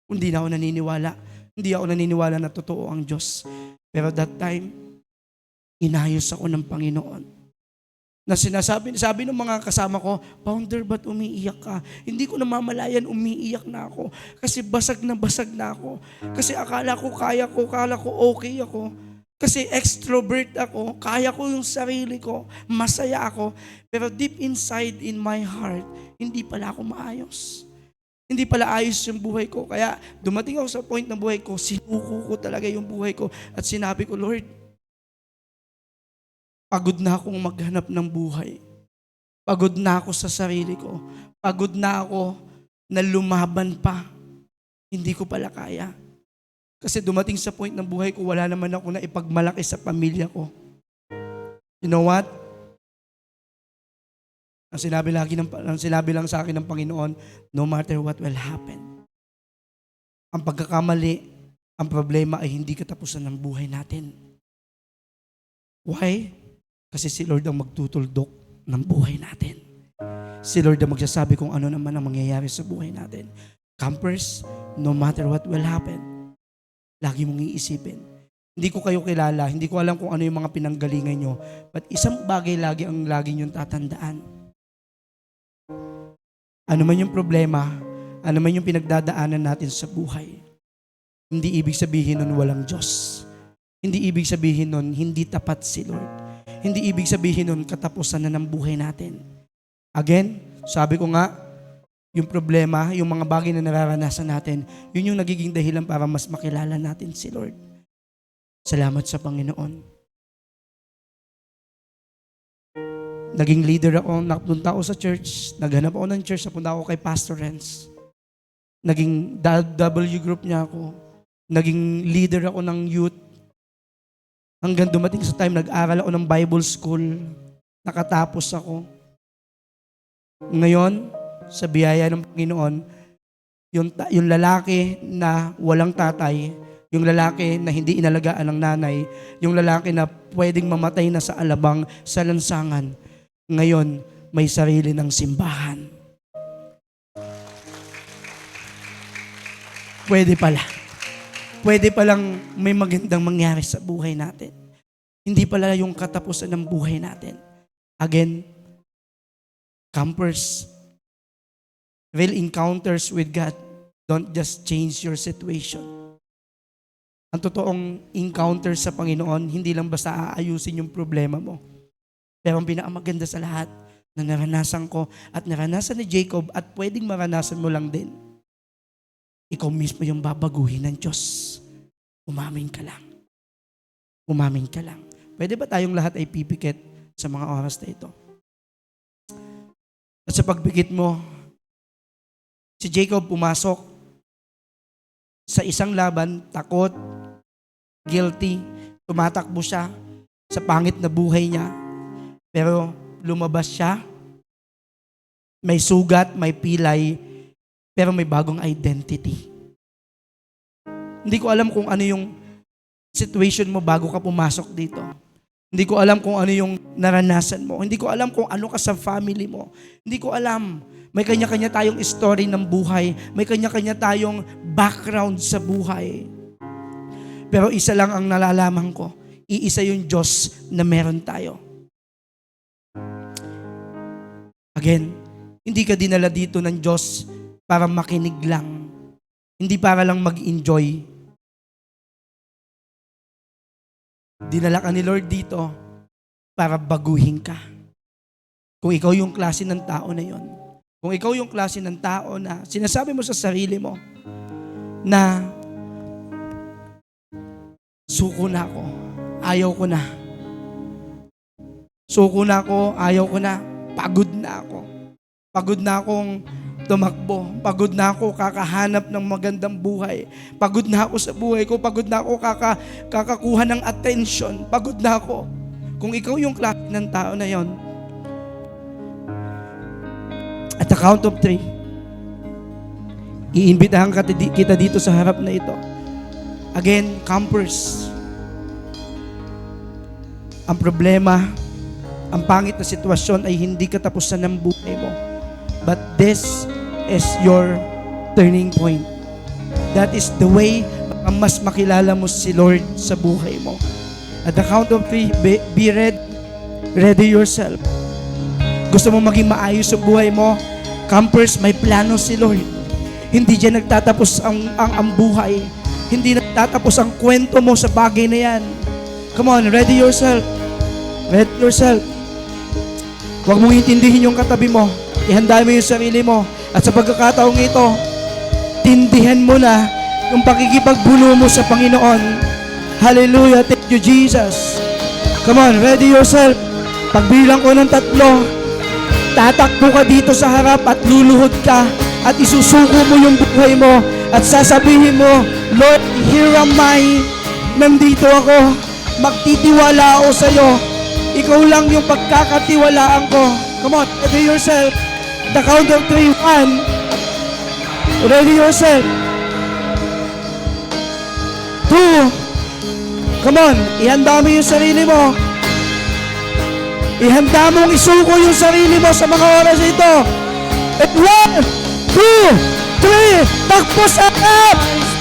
Hindi na ako naniniwala. Hindi ako naniniwala na totoo ang Diyos. Pero that time, inayos ako ng Panginoon. Na sabi ng mga kasama ko, Founder, ba't umiiyak ka? Hindi ko namamalayan, umiiyak na ako. Kasi basag na ako. Kasi akala ko kaya ko, akala ko okay ako. Kasi extrovert ako, kaya ko yung sarili ko, masaya ako. Pero deep inside in my heart, hindi pala ako maayos. Hindi pala ayos yung buhay ko. Kaya dumating ako sa point ng buhay ko, sinuko ko talaga yung buhay ko. At sinabi ko, Lord, pagod na akong maghanap ng buhay. Pagod na ako sa sarili ko. Pagod na ako na lumaban pa. Hindi ko pala kaya. Kasi dumating sa point ng buhay ko, wala naman ako na ipagmalaki sa pamilya ko. You know what? Ang sinabi lang sa akin ng Panginoon, no matter what will happen, Ang pagkakamali, ang problema ay hindi katapusan ng buhay natin. Why? Kasi si Lord ang magtutuldok ng buhay natin. Si Lord ang magsasabi kung ano naman ang mangyayari sa buhay natin. Campers, no matter what will happen, lagi mong iisipin. Hindi ko kayo kilala, hindi ko alam kung ano yung mga pinanggalingan nyo, but isang bagay lagi ang lagi nyong tatandaan. Ano man yung problema, ano man yung pinagdadaanan natin sa buhay, hindi ibig sabihin nun walang Diyos. Hindi ibig sabihin nun hindi tapat si Lord. Hindi ibig sabihin nun katapusan na ng buhay natin. Again, sabi ko nga, yung problema, yung mga bagay na nararanasan natin, yun yung nagiging dahilan para mas makilala natin si Lord. Salamat sa Panginoon. Naging leader ako, napunta ako sa church, naghanap ako ng church, napunta ako kay Pastor Renz. Naging W group niya ako. Naging leader ako ng youth. Hanggang dumating sa time, nag-aral ako ng Bible school. Nakatapos ako. Ngayon, sa biyaya ng Panginoon, yung lalaki na walang tatay, yung lalaki na hindi inalagaan ng nanay, yung lalaki na pwedeng mamatay na sa alabang, sa lansangan, ngayon, may sarili ng simbahan. Pwede pala. Pwede palang may magandang mangyari sa buhay natin. Hindi pala yung katapusan ng buhay natin. Again, campers, real encounters with God don't just change your situation. Ang totoong encounter sa Panginoon, hindi lang basta aayusin yung problema mo. Pero ang pinakamaganda sa lahat na naranasan ko at naranasan ni Jacob at pwedeng maranasan mo lang din, ikaw mismo yung babaguhin ng Diyos. Umamin ka lang. Umamin ka lang. Pwede ba tayong lahat ay pipikit sa mga oras na ito? At sa pagpikit mo, si Jacob pumasok sa isang laban, takot, guilty, tumatakbo siya sa pangit na buhay niya. Pero lumabas siya, may sugat, may pilay, pero may bagong identity. Hindi ko alam kung ano yung situation mo bago ka pumasok dito. Hindi ko alam kung ano yung naranasan mo. Hindi ko alam kung ano ka sa family mo. Hindi ko alam. May kanya-kanya tayong story ng buhay. May kanya-kanya tayong background sa buhay. Pero isa lang ang nalalaman ko. Iisa yung Diyos na meron tayo. Again, hindi ka dinala dito ng Diyos para makinig lang. Hindi para lang mag-enjoy. Dinala ka ni Lord dito para baguhin ka. Kung ikaw yung klase ng tao na yon, kung ikaw yung klase ng tao na sinasabi mo sa sarili mo na suko na ako, ayaw ko na. Suko na ako, ayaw ko na. Pagod na ako. Pagod na akong tumakbo. Pagod na ako kakahanap ng magandang buhay. Pagod na ako sa buhay ko. Pagod na ako kakakuha ng attention. Pagod na ako. Kung ikaw yung klase ng tao na yon, at the count of 3, iimbitahan kita dito sa harap na ito. Again, campers. Ang problema, ang pangit na sitwasyon ay hindi katapusan ng buhay mo. But this is your turning point. That is the way mas makilala mo si Lord sa buhay mo. At the count of 3, be ready. Ready yourself. Gusto mo maging maayos sa buhay mo? Campers, may plano si Lord. Hindi dyan nagtatapos ang buhay. Hindi nagtatapos ang kwento mo sa bagay na yan. Come on, ready yourself. Ready yourself. Huwag mong intindihin yung katabi mo. Ihanda mo yung sarili mo. At sa pagkakataong ito, tindihan mo na yung pakikipagbuno mo sa Panginoon. Hallelujah. Thank you, Jesus. Come on, ready yourself. Pagbilang ko ng 3, tatakbo ka dito sa harap at luluhod ka at isusuko mo yung buhay mo at sasabihin mo, Lord, here am I. Nandito ako. Magtitiwala ako sa iyo. Ikaw lang yung pagkakatiwalaan ko. Come on, ready yourself. The count of 3, 1. Ready yourself. 2. Come on, ihanda mo yung sarili mo. Ihanda mong isuko yung sarili mo sa mga oras ito. At 1, 2, 3, takbo sa up!